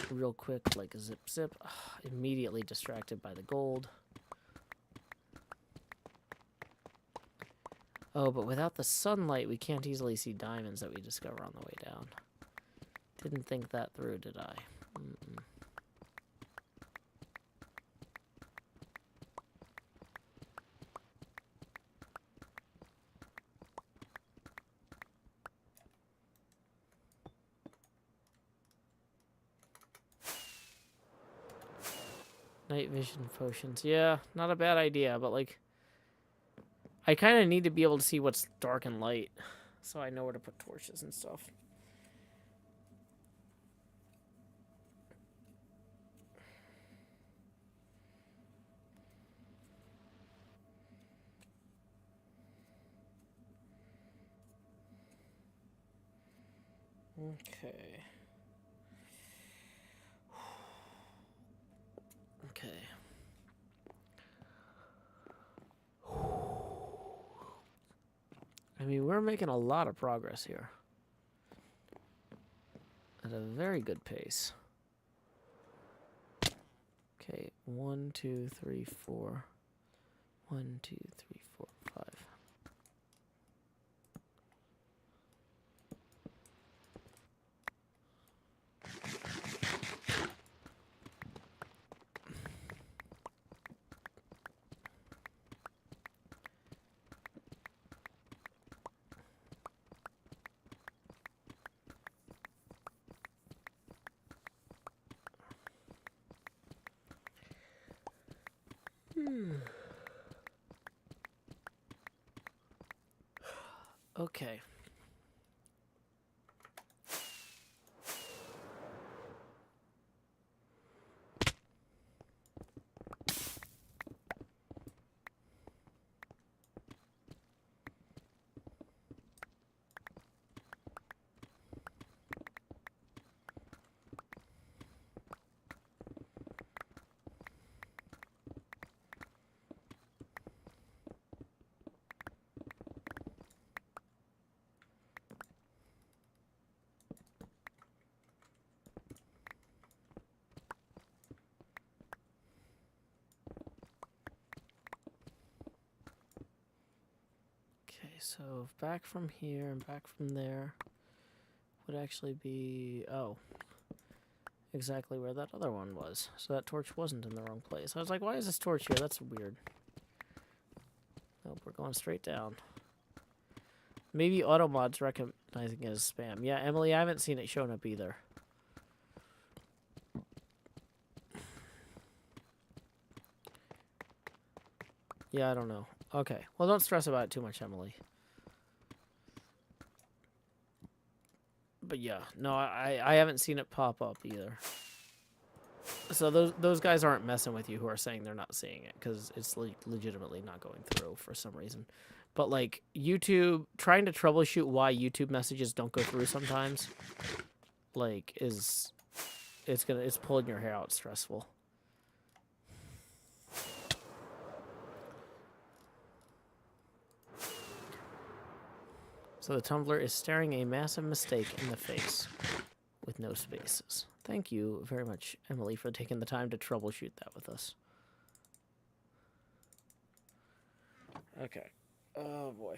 real quick, like a zip zip. Ugh, immediately distracted by the gold. Oh, but without the sunlight, we can't easily see diamonds that we discover on the way down. Didn't think that through, did I? Mm-mm. Night vision potions. Yeah, not a bad idea, but like, I kind of need to be able to see what's dark and light, so I know where to put torches and stuff. Okay. Okay. I mean, we're making a lot of progress here. At a very good pace. Okay, 1, 2, 3, 4. 1, 2, 3, 4, 5. Okay. so back from here and back from there would actually be, oh, exactly where that other one was. So that torch wasn't in the wrong place. I was like, why is this torch here? That's weird. Nope, we're going straight down. Maybe AutoMod's recognizing it as spam. Yeah, Emily, I haven't seen it showing up either. Yeah, I don't know. Okay, well, don't stress about it too much, Emily. But yeah, no, I haven't seen it pop up either. So those guys aren't messing with you who are saying they're not seeing it, because it's legitimately not going through for some reason. But like YouTube, trying to troubleshoot why YouTube messages don't go through sometimes, like it's pulling your hair out. It's stressful. So the tumbler is staring a massive mistake in the face with no spaces. Thank you very much, Emily, for taking the time to troubleshoot that with us. Okay. Oh, boy.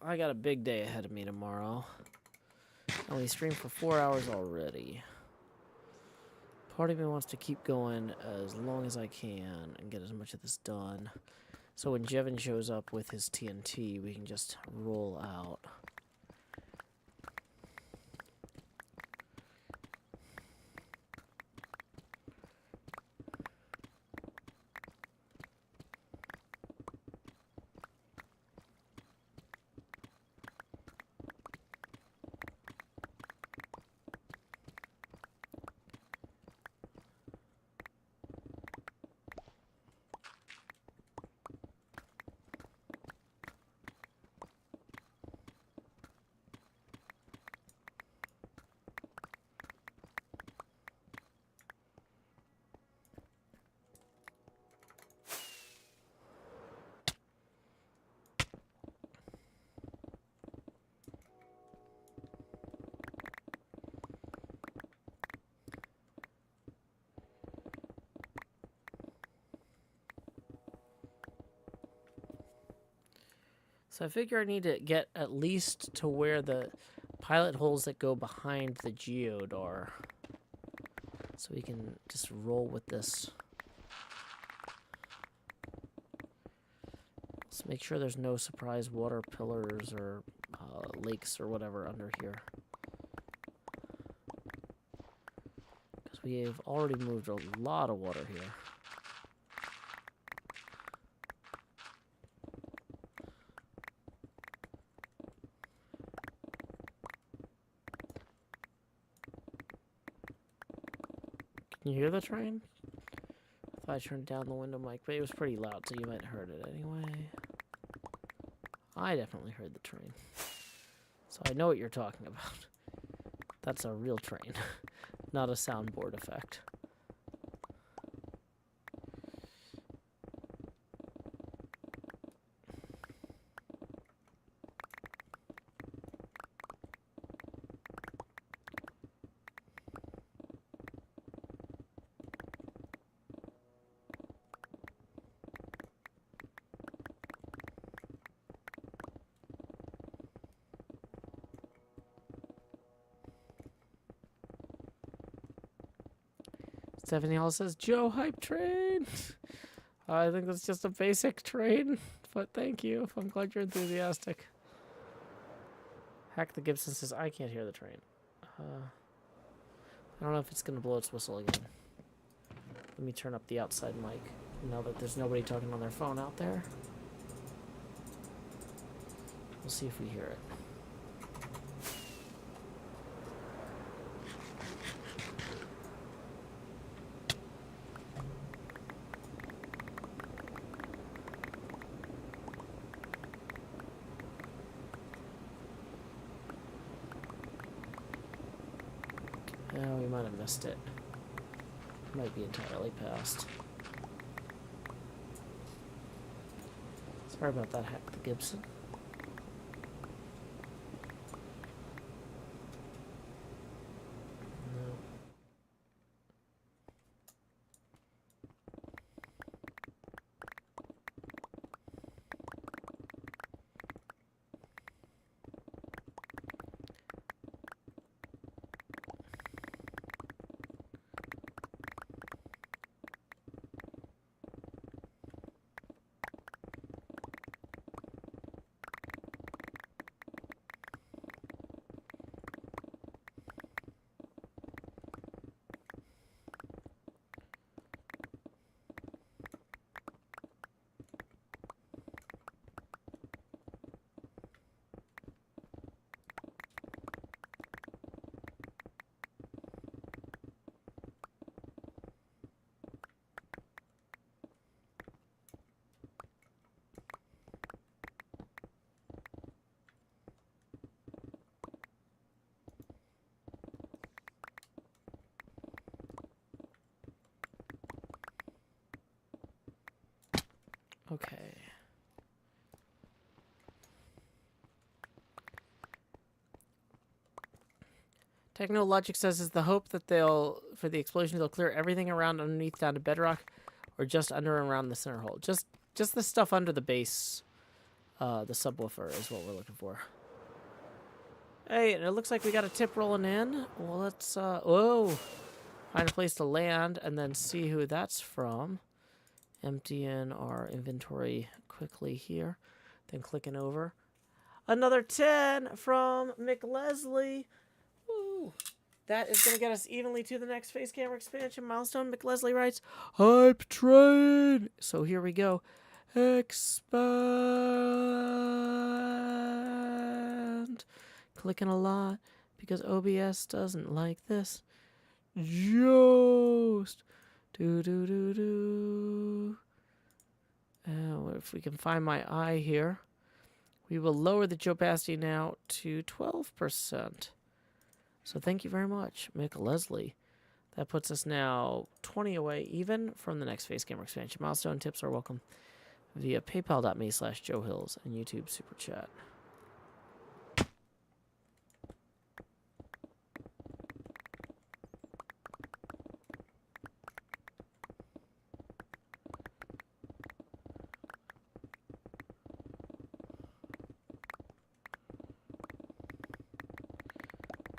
I got a big day ahead of me tomorrow. I only streamed for 4 hours already. Part of me wants to keep going as long as I can and get as much of this done. So when Jevin shows up with his TNT, we can just roll out. So I figure I need to get at least to where the pilot holes that go behind the geode are. So we can just roll with this. Let's make sure there's no surprise water pillars or lakes or whatever under here. Because we have already moved a lot of water here. Can you hear the train? I thought I turned down the window mic, but it was pretty loud, so you might have heard it anyway. I definitely heard the train. So I know what you're talking about. That's a real train, not a soundboard effect. Stephanie Hall says, Joe, hype train. I think that's just a basic train, but thank you. I'm glad you're enthusiastic. Hack the Gibson says, I can't hear the train. I don't know if it's going to blow its whistle again. Let me turn up the outside mic now that there's nobody talking on their phone out there. We'll see if we hear it. Oh, we might have missed it. Might be entirely past. Sorry about that, Hack the Gibson. No. Okay. Technologic says is the hope that for the explosion they'll clear everything around underneath down to bedrock, or just under and around the center hole. Just the stuff under the base, the subwoofer is what we're looking for. Hey, and it looks like we got a tip rolling in. Well, let's whoa, find a place to land and then see who that's from. Emptying our inventory quickly here, then clicking over. Another 10 from McLeslie. Woo! That is going to get us evenly to the next face camera expansion milestone. McLeslie writes, Hype train! So here we go. Expand. Clicking a lot because OBS doesn't like this. Joost. Do. If we can find my eye here, we will lower the opacity now to 12%. So thank you very much, Mick Leslie. That puts us now 20 away even from the next face camera expansion milestone. Tips are welcome via paypal.me/JoeHills and YouTube Super Chat.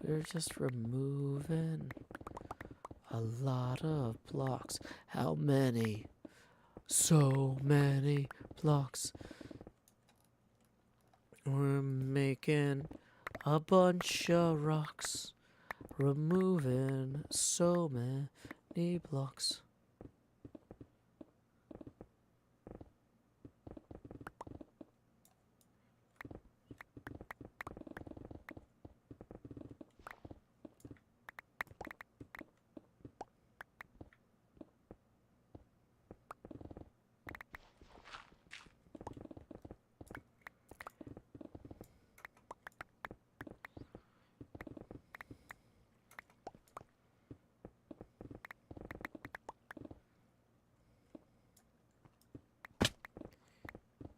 We're just removing a lot of blocks. How many? So many blocks. We're making a bunch of rocks. Removing so many blocks.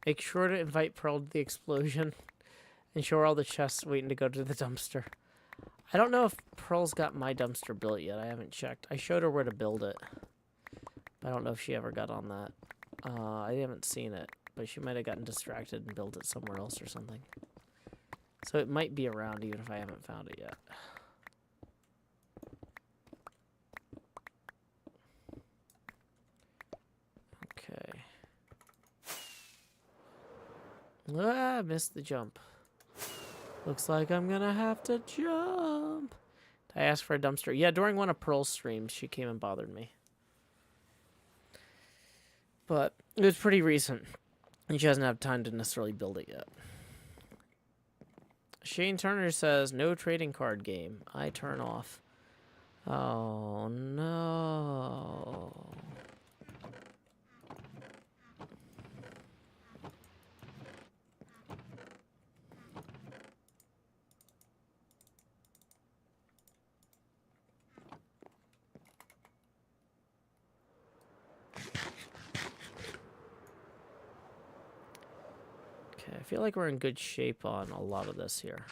Make sure to invite Pearl to the explosion and show her all the chests waiting to go to the dumpster. I don't know if Pearl's got my dumpster built yet. I haven't checked. I showed her where to build it. But I don't know if she ever got on that. I haven't seen it, but she might have gotten distracted and built it somewhere else or something. So it might be around even if I haven't found it yet. Okay. Ah, I missed the jump. Looks like I'm gonna have to jump. I asked for a dumpster. Yeah, during one of Pearl's streams, she came and bothered me. But it was pretty recent, and she hasn't had time to necessarily build it yet. Shane Turner says, no trading card game. I turn off. Oh, no. Okay, I feel like we're in good shape on a lot of this here.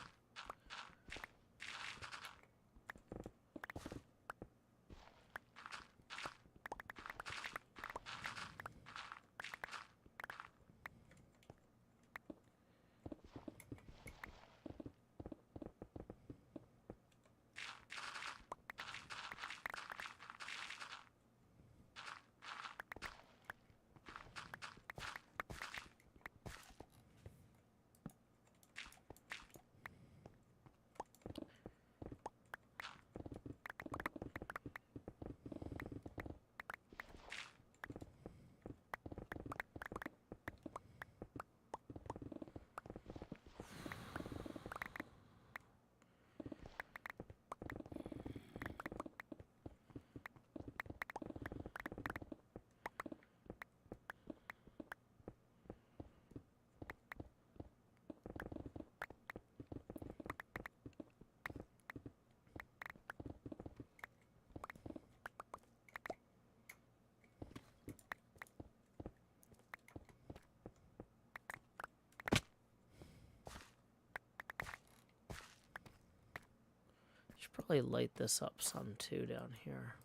Probably light this up some too down here.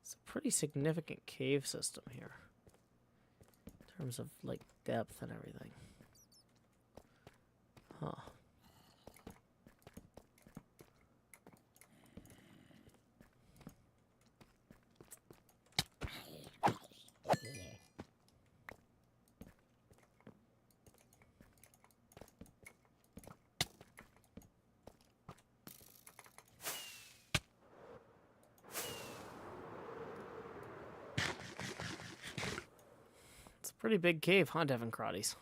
It's a pretty significant cave system here in terms of like depth and everything. Huh. It's a pretty big cave, huh, Devin Crotties?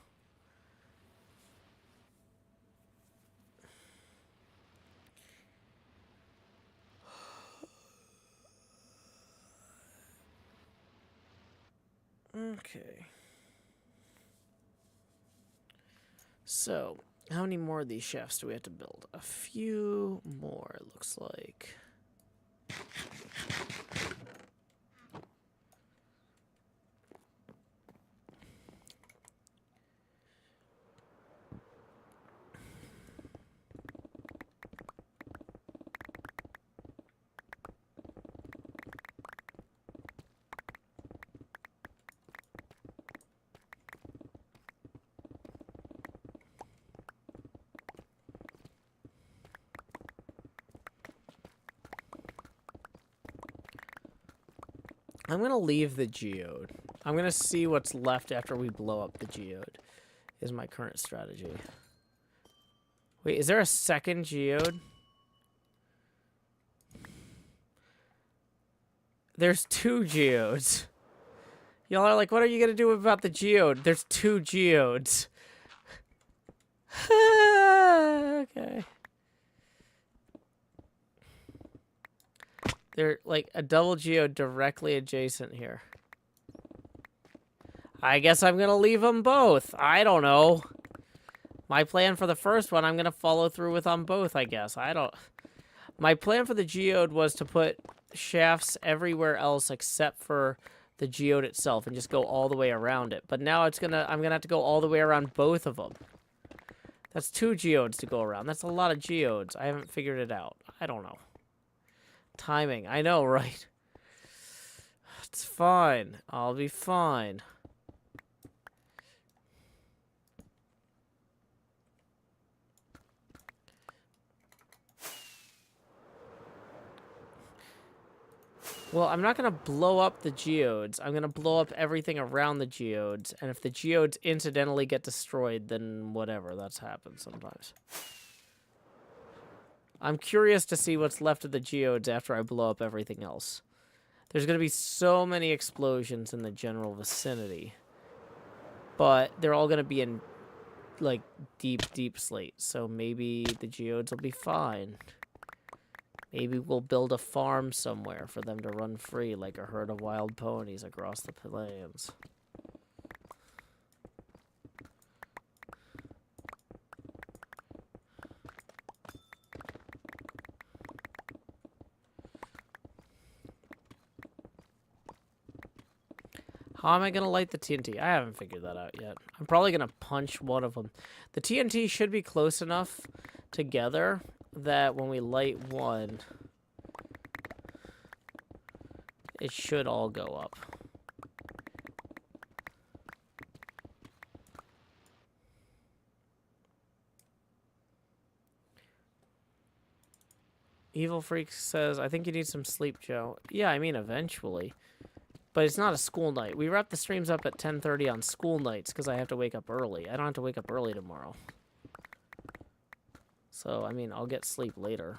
Okay. So, how many more of these shafts do we have to build? A few more, it looks like. I'm going to leave the geode. I'm going to see what's left after we blow up the geode, is my current strategy. Wait, is there a second geode? There's 2 geodes. Y'all are like, what are you going to do about the geode? There's 2 geodes. Okay. They're like a double geode directly adjacent here. I guess I'm going to leave them both. I don't know. My plan for the first one, I'm going to follow through with on both, I guess. My plan for the geode was to put shafts everywhere else except for the geode itself and just go all the way around it. But now I'm going to have to go all the way around both of them. That's 2 geodes to go around. That's a lot of geodes. I haven't figured it out. I don't know. Timing. I know, right? It's fine. I'll be fine. Well, I'm not going to blow up the geodes. I'm going to blow up everything around the geodes. And if the geodes incidentally get destroyed, then whatever. That's happened sometimes. I'm curious to see what's left of the geodes after I blow up everything else. There's going to be so many explosions in the general vicinity. But they're all going to be in, like, deep, deep slate. So maybe the geodes will be fine. Maybe we'll build a farm somewhere for them to run free like a herd of wild ponies across the plains. How am I going to light the TNT? I haven't figured that out yet. I'm probably going to punch one of them. The TNT should be close enough together that when we light one, it should all go up. Evil Freak says, I think you need some sleep, Joe. Yeah, I mean, eventually. But it's not a school night. We wrap the streams up at 10:30 on school nights because I have to wake up early. I don't have to wake up early tomorrow. So, I mean, I'll get sleep later.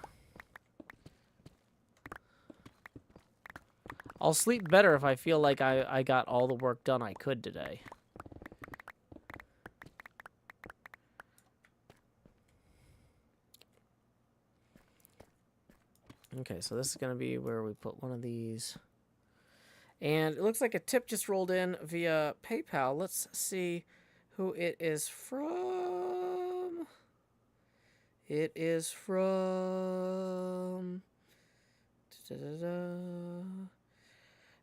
I'll sleep better if I feel like I got all the work done I could today. Okay, so this is going to be where we put one of these. And it looks like a tip just rolled in via PayPal. Let's see who it is from. It is from...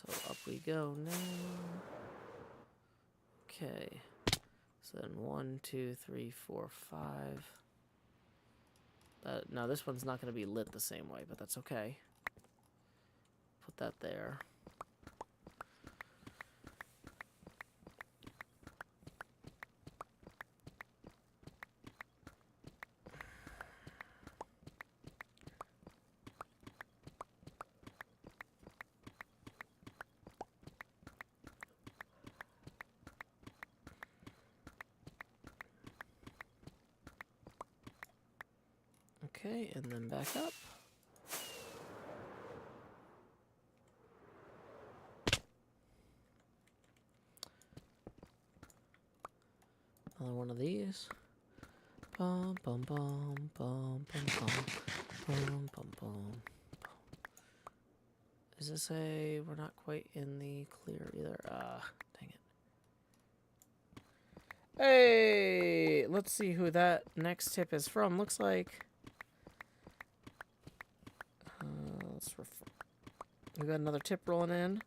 So up we go now. Okay. So then 1, 2, 3, 4, 5. Now this one's not going to be lit the same way, but that's okay. Put that there. Okay, and then back up. Another one of these. Bum bum bum bum bum bum bum bum bum. Does it say we're not quite in the clear either? Dang it. Hey, let's see who that next tip is from. Looks like we got another tip rolling in.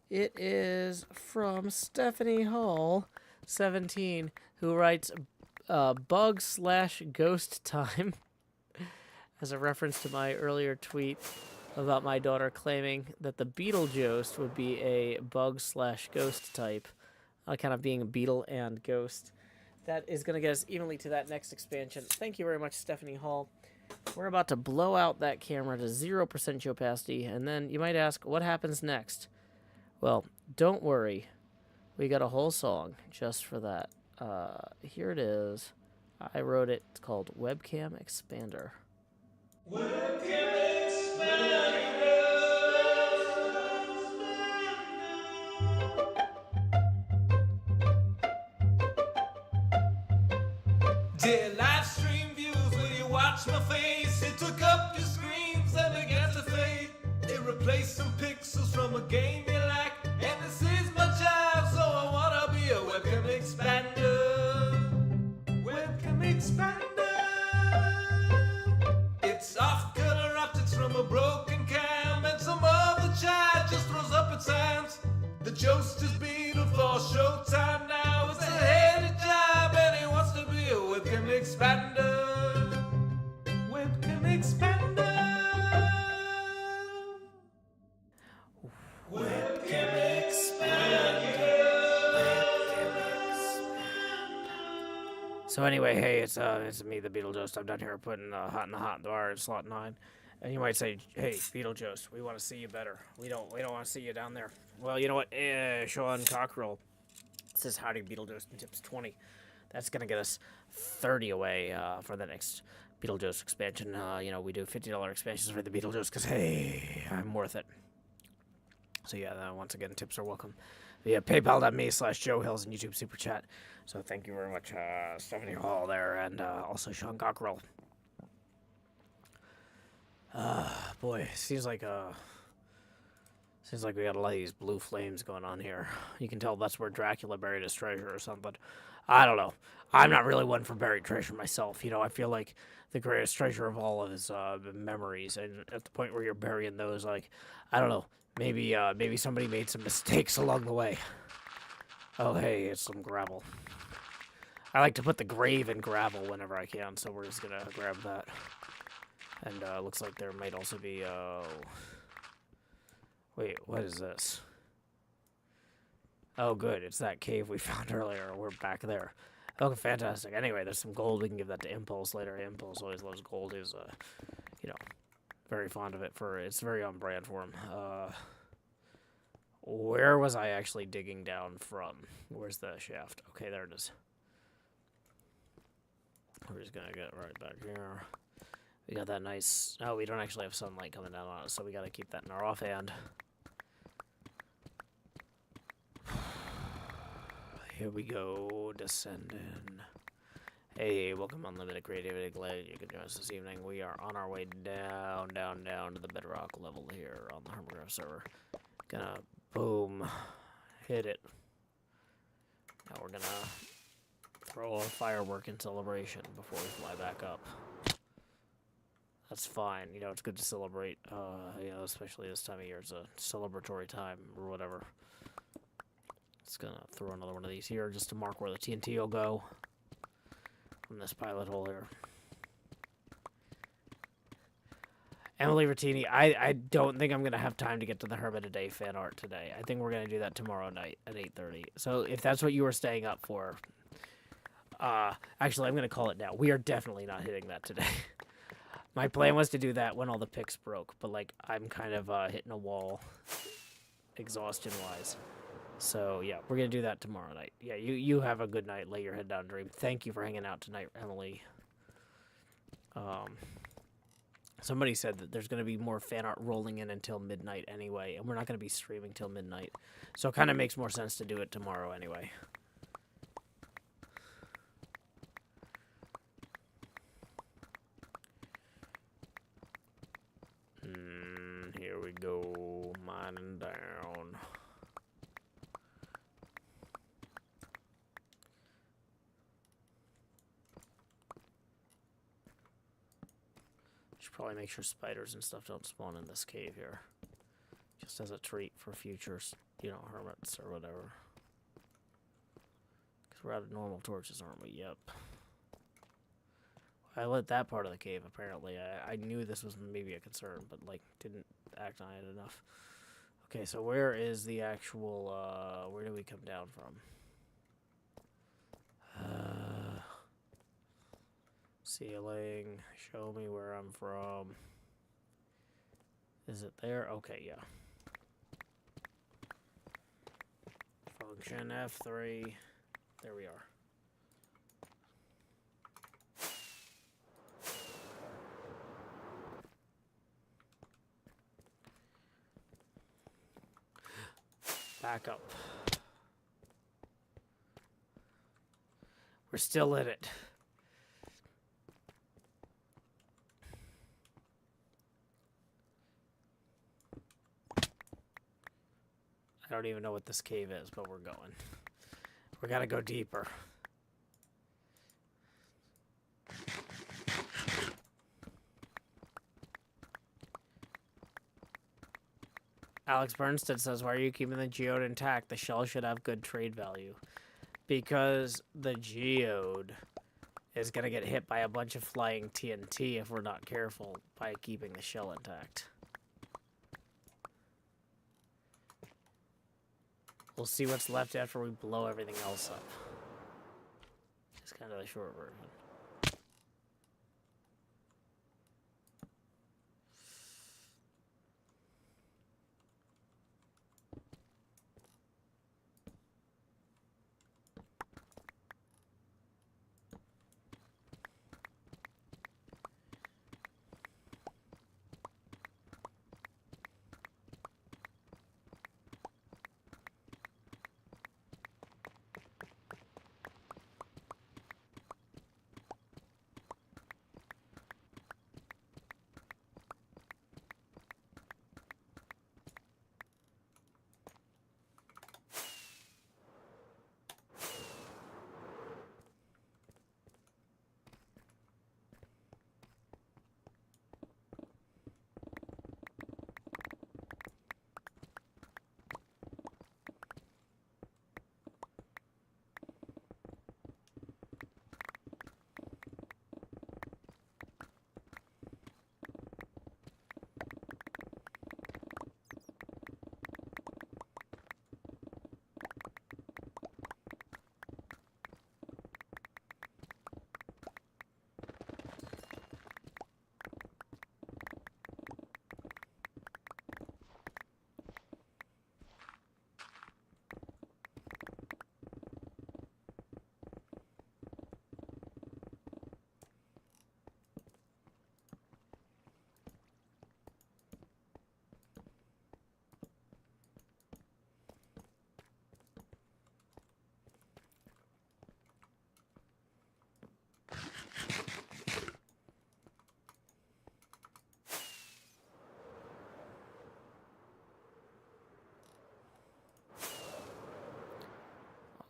It is from Stephanie Hall, 17, who writes bug/ghost time as a reference to my earlier tweet about my daughter claiming that the Beetlejuice would be a bug/ghost type, kind of being a beetle and ghost. That is going to get us evenly to that next expansion. Thank you very much, Stephanie Hall. We're about to blow out that camera to 0% opacity, and then you might ask, what happens next? Well, don't worry. We got a whole song just for that. Here it is. I wrote it. It's called Webcam Expander. Webcam expander. Dear live stream viewers, will you watch my face? It took up your screens and began to fade. It replaced some pixels from a game you like. And this is my job, so I wanna be a webcam expander. Webcam expander. It's off color optics from a broken cam, and some other child just throws up its hands. The Jost is beaten for showtime now. It's a heady job, and he wants to be a webcam expander. Webcam expander. Webcam expander. So anyway, hey, it's me, the Beetlejuice. I'm down here putting hot in the bar in slot 9. And you might say, hey, Beetlejuice, we want to see you better. We don't want to see you down there. Well, you know what? Sean Cockrell says, howdy, Beetlejuice, and tips 20. That's going to get us 30 away for the next Beetlejuice expansion. We do $50 expansions for the Beetlejuice because, hey, I'm worth it. So, yeah, once again, tips are welcome via paypal.me/Joe Hills and YouTube Super Chat. So, thank you very much, Stephanie Hall there, and also Sean Cockrell. Boy, seems like we got a lot of these blue flames going on here. You can tell that's where Dracula buried his treasure or something. I don't know. I'm not really one for buried treasure myself. I feel like the greatest treasure of all is memories, and at the point where you're burying those, like, I don't know. Maybe somebody made some mistakes along the way. Oh, hey, it's some gravel. I like to put the grave in gravel whenever I can, so we're just gonna grab that. And looks like there might also be, wait, what is this? Oh, good, it's that cave we found earlier. We're back there. Oh, fantastic. Anyway, there's some gold. We can give that to Impulse later. Impulse always loves gold. He's, very fond of it. It's very on brand for him. Where was I actually digging down from? Where's the shaft? Okay, there it is. We're just gonna get right back here. We got that nice... Oh, we don't actually have sunlight coming down on us, so we gotta keep that in our offhand. Here we go, descending. Hey, welcome Unlimited Creativity. Glad you could join us this evening. We are on our way down to the bedrock level here on the HermitCraft server. Gonna, boom, hit it. Now we're gonna throw a firework in celebration before we fly back up. That's fine. You know, it's good to celebrate. You know, especially this time of year. It's a celebratory time or whatever. Just gonna throw another one of these here just to mark where the TNT will go from this pilot hole here. Emily Rattini, I don't think I'm going to have time to get to the Hermit a Day fan art today. I think we're going to do that tomorrow night at 8:30. So if that's what you were staying up for, actually, I'm going to call it now. We are definitely not hitting that today. My plan was to do that when all the picks broke, but, like, I'm kind of hitting a wall exhaustion-wise. So, yeah, we're going to do that tomorrow night. Yeah, you have a good night. Lay your head down, Dream. Thank you for hanging out tonight, Emily. Somebody said that there's going to be more fan art rolling in until midnight anyway, and we're not going to be streaming till midnight. So it kind of makes more sense to do it tomorrow anyway. Here we go, mining down. Should probably make sure spiders and stuff don't spawn in this cave here. Just as a treat for futures, you know, hermits or whatever. Because we're out of normal torches, aren't we? Yep. I lit that part of the cave, apparently. I knew this was maybe a concern, but, like, didn't act on it enough. Okay, so where is the actual, where do we come down from? Ceiling, show me where I'm from. Is it there? Okay, yeah. Function F3. There we are. Back up. We're still in it. I don't even know what this cave is, but we're going. We gotta go deeper. Alex Bernstead says, why are you keeping the geode intact? The shell should have good trade value. Because the geode is going to get hit by a bunch of flying TNT if we're not careful by keeping the shell intact. We'll see what's left after we blow everything else up. It's kind of a short version.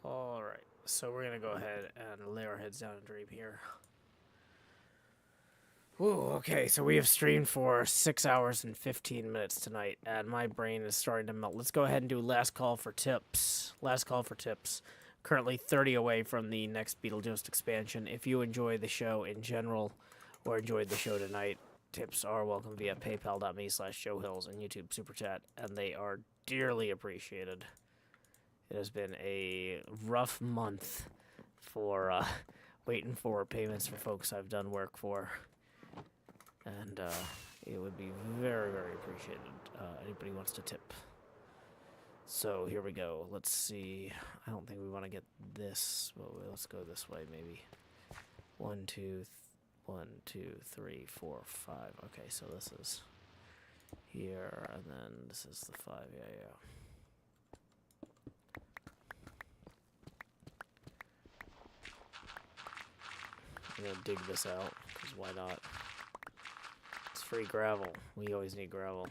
Alright, so we're going to go ahead and lay our heads down and dream here. Ooh, okay, so we have streamed for 6 hours and 15 minutes tonight, and my brain is starting to melt. Let's go ahead and do last call for tips. Last call for tips. Currently 30 away from the next Beetlejuice expansion. If you enjoy the show in general, or enjoyed the show tonight, tips are welcome via paypal.me/JoeHills and YouTube Super Chat, and they are dearly appreciated. It has been a rough month for waiting for payments for folks I've done work for. And it would be very, very appreciated. Anybody wants to tip. So here we go. Let's see. I don't think we want to get this. Well, let's go this way maybe. 1, 2, 3, 4, 5. Okay, so this is here, and then this is the 5. Yeah. I'm gonna dig this out, because why not? It's free gravel. We always need gravel.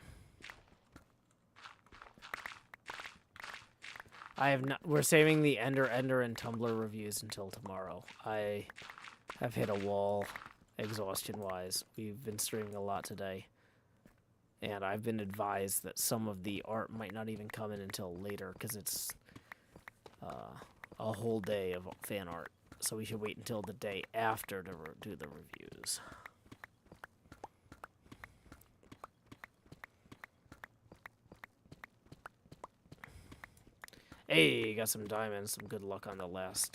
I have not. We're saving the Ender, and Tumblr reviews until tomorrow. I have hit a wall, exhaustion-wise. We've been streaming a lot today, and I've been advised that some of the art might not even come in until later because it's a whole day of fan art. So we should wait until the day after to do the reviews. Hey, got some diamonds. Some good luck on the last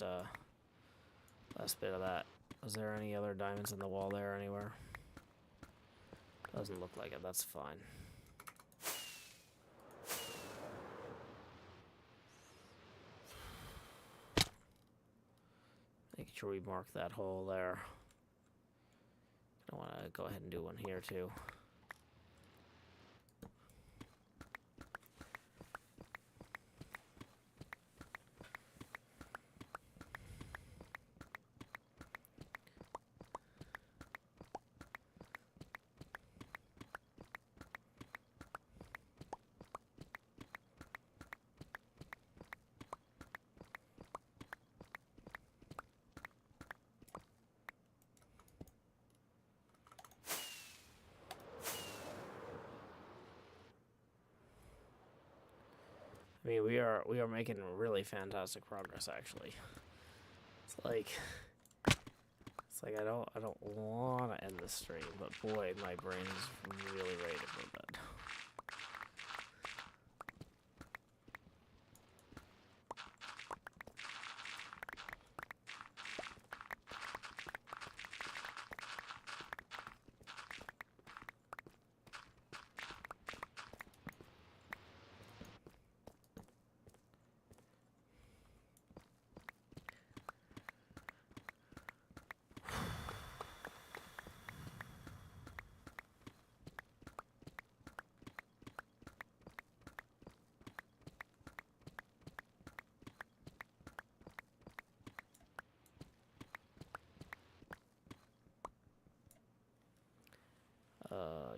bit of that. Was there any other diamonds in the wall there anywhere? Doesn't look like it. That's fine. Making sure we mark that hole there. I want to go ahead and do one here too. I mean, we are making really fantastic progress, actually. It's like I don't want to end the stream, but boy, my brain is really ready to go to bed.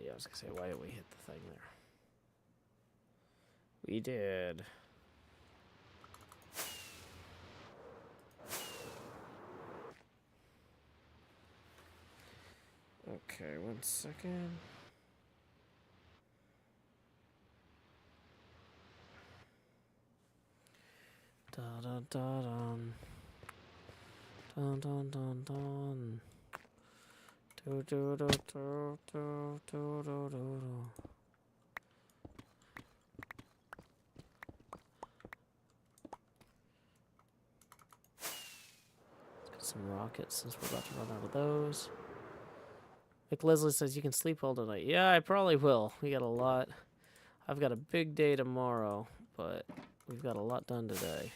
Yeah, I was gonna say, why didn't we hit the thing there? We did. Okay, 1 second. Dun dun dun dun. Dun dun dun dun. Do do do do do do do do. Let's get some rockets since we're about to run out of those. Leslie says you can sleep all tonight. Yeah, I probably will. We got a lot. I've got a big day tomorrow, but we've got a lot done today.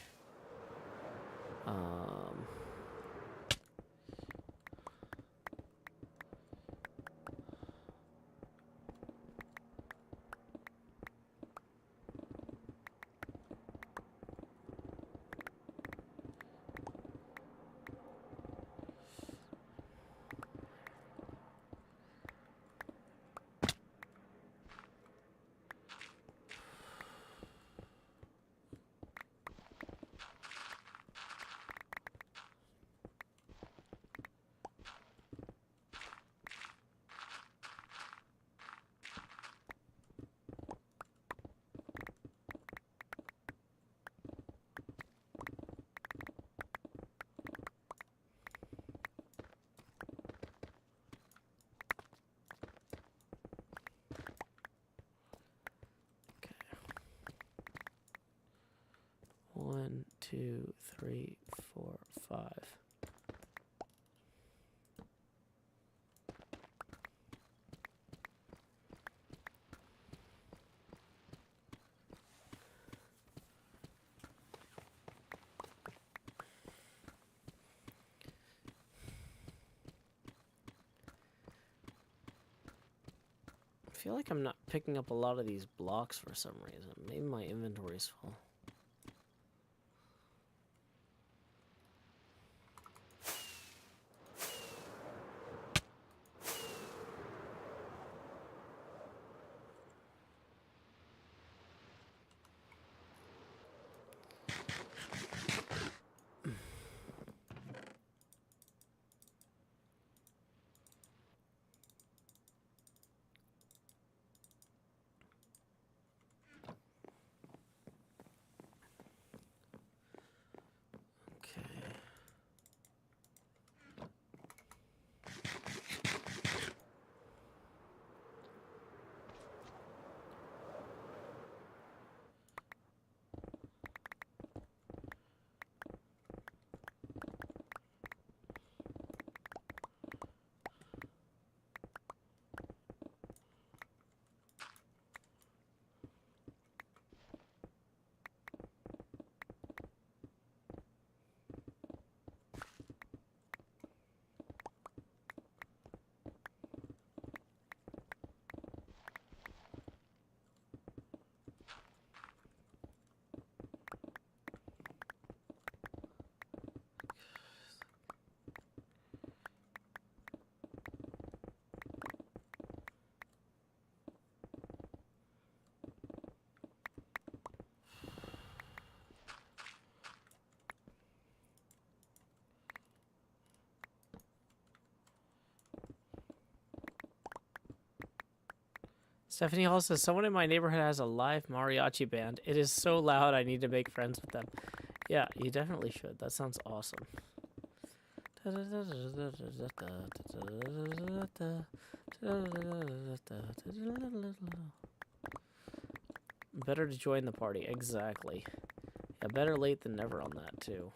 2, 3, 4, 5. I feel like I'm not picking up a lot of these blocks for some reason. Maybe my inventory's full. Stephanie Hall says, someone in my neighborhood has a live mariachi band. It is so loud, I need to make friends with them. Yeah, you definitely should. That sounds awesome. Better to join the party. Exactly. Yeah, better late than never on that, too.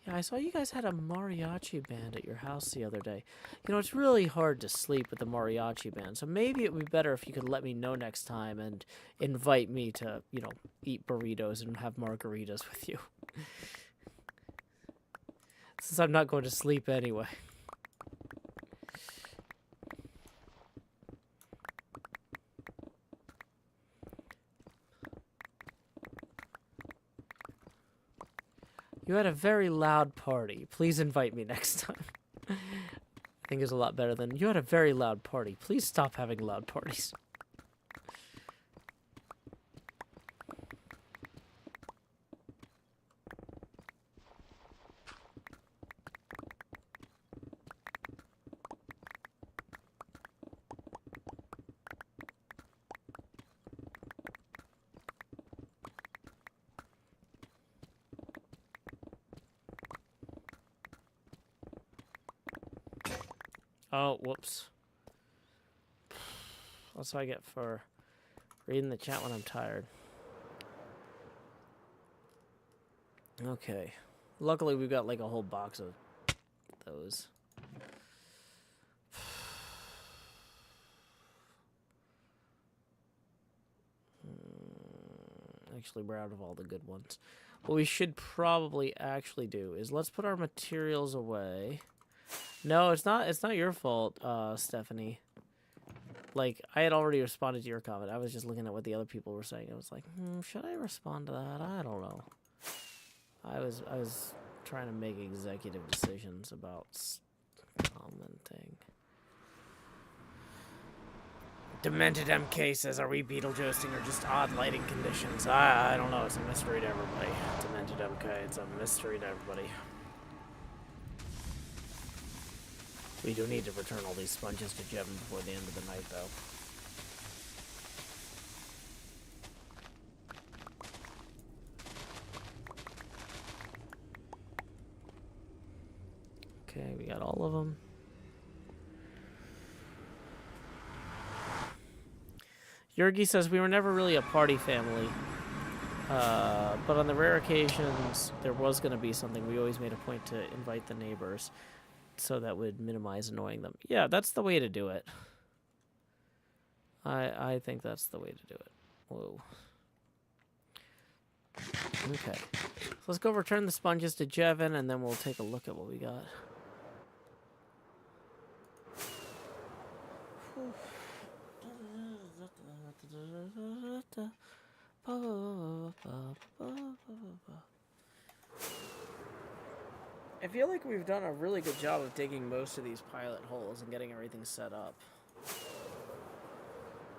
Yeah, I saw you guys had a mariachi band at your house the other day. You know, it's really hard to sleep with the mariachi band, so maybe it would be better if you could let me know next time and invite me to, you know, eat burritos and have margaritas with you. Since I'm not going to sleep anyway. You had a very loud party. Please invite me next time. I think it's a lot better than, you had a very loud party. Please stop having loud parties. Oh, whoops. That's what I get for reading the chat when I'm tired. Okay. Luckily, we've got like a whole box of those. Actually, we're out of all the good ones. What we should probably actually do is let's put our materials away. No, it's not your fault, Stephanie. Like, I had already responded to your comment. I was just looking at what the other people were saying. I was like, should I respond to that? I don't know. I was trying to make executive decisions about commenting. Demented MK says, are we Beetlejuicing or just odd lighting conditions? I don't know. It's a mystery to everybody. Demented MK, it's a mystery to everybody. We do need to return all these sponges to Jevon before the end of the night, though. Okay, we got all of them. Yergi says we were never really a party family. But on the rare occasions there was going to be something, we always made a point to invite the neighbors so that would minimize annoying them. Yeah, that's the way to do it. I think that's the way to do it. Whoa. Okay. So let's go return the sponges to Jevin, and then we'll take a look at what we got. I feel like we've done a really good job of digging most of these pilot holes and getting everything set up.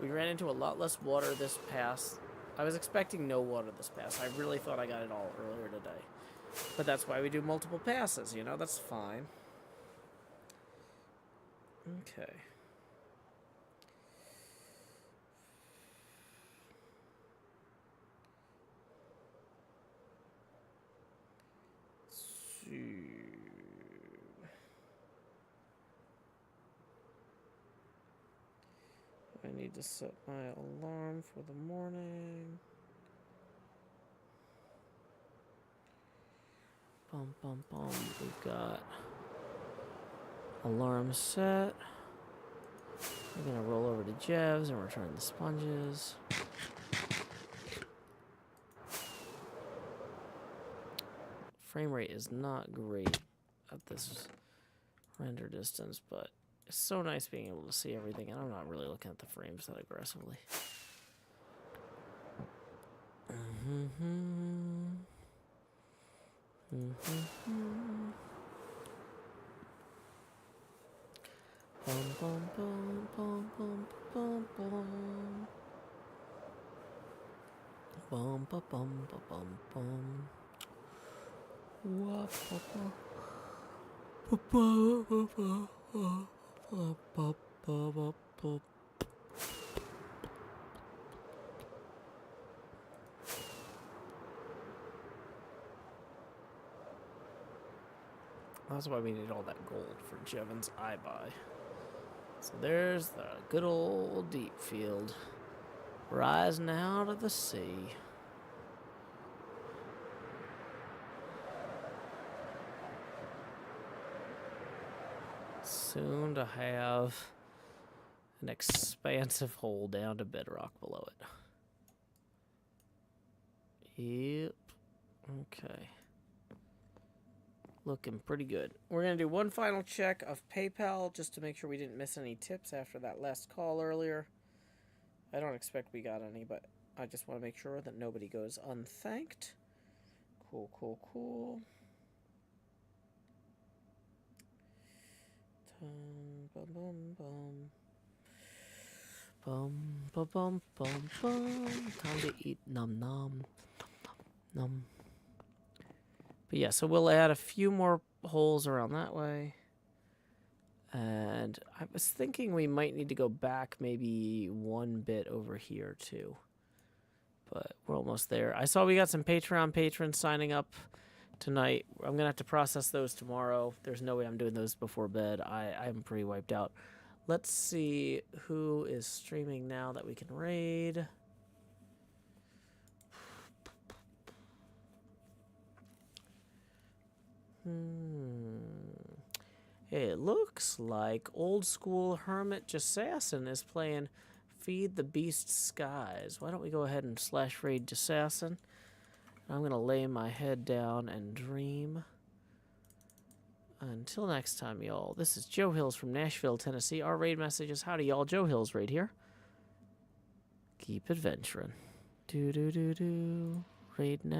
We ran into a lot less water this pass. I was expecting no water this pass. I really thought I got it all earlier today. But that's why we do multiple passes, you know? That's fine. Okay. I need to set my alarm for the morning. Bum, bum, bum. We've got alarm set. We're gonna roll over to Jev's and return the sponges. Frame rate is not great at this render distance, but it's so nice being able to see everything, and I'm not really looking at the frames that aggressively. Bum, bum, bum, bum, bum, bum, bum. Bum, ba, bum, ba, bum, bum. Wah, ba, ba. Ba, ba, ba, ba, ba. Ba, ba, ba, ba, ba. That's why we need all that gold for Jevin's eye buy. So there's the good old deep field rising out of the sea. Soon to have an expansive hole down to bedrock below it. Yep. Okay. Looking pretty good. We're going to do one final check of PayPal just to make sure we didn't miss any tips after that last call earlier. I don't expect we got any, but I just want to make sure that nobody goes unthanked. Cool, cool, cool. Bum, bum, bum. Bum, bum, bum, bum, bum. Time to eat num num. Num. But yeah, so we'll add a few more holes around that way. And I was thinking we might need to go back maybe one bit over here too. But we're almost there. I saw we got some Patreon patrons signing up tonight. I'm going to have to process those tomorrow. There's no way I'm doing those before bed. I'm pretty wiped out. Let's see who is streaming now that we can raid. It looks like old school Hermit Jasassin is playing Feed the Beast Skies. Why don't we go ahead and slash raid Jasassin? I'm going to lay my head down and dream. Until next time, y'all. This is Joe Hills from Nashville, Tennessee. Our raid message is, howdy, y'all. Joe Hills right here. Keep adventuring. Do-do-do-do. Raid now.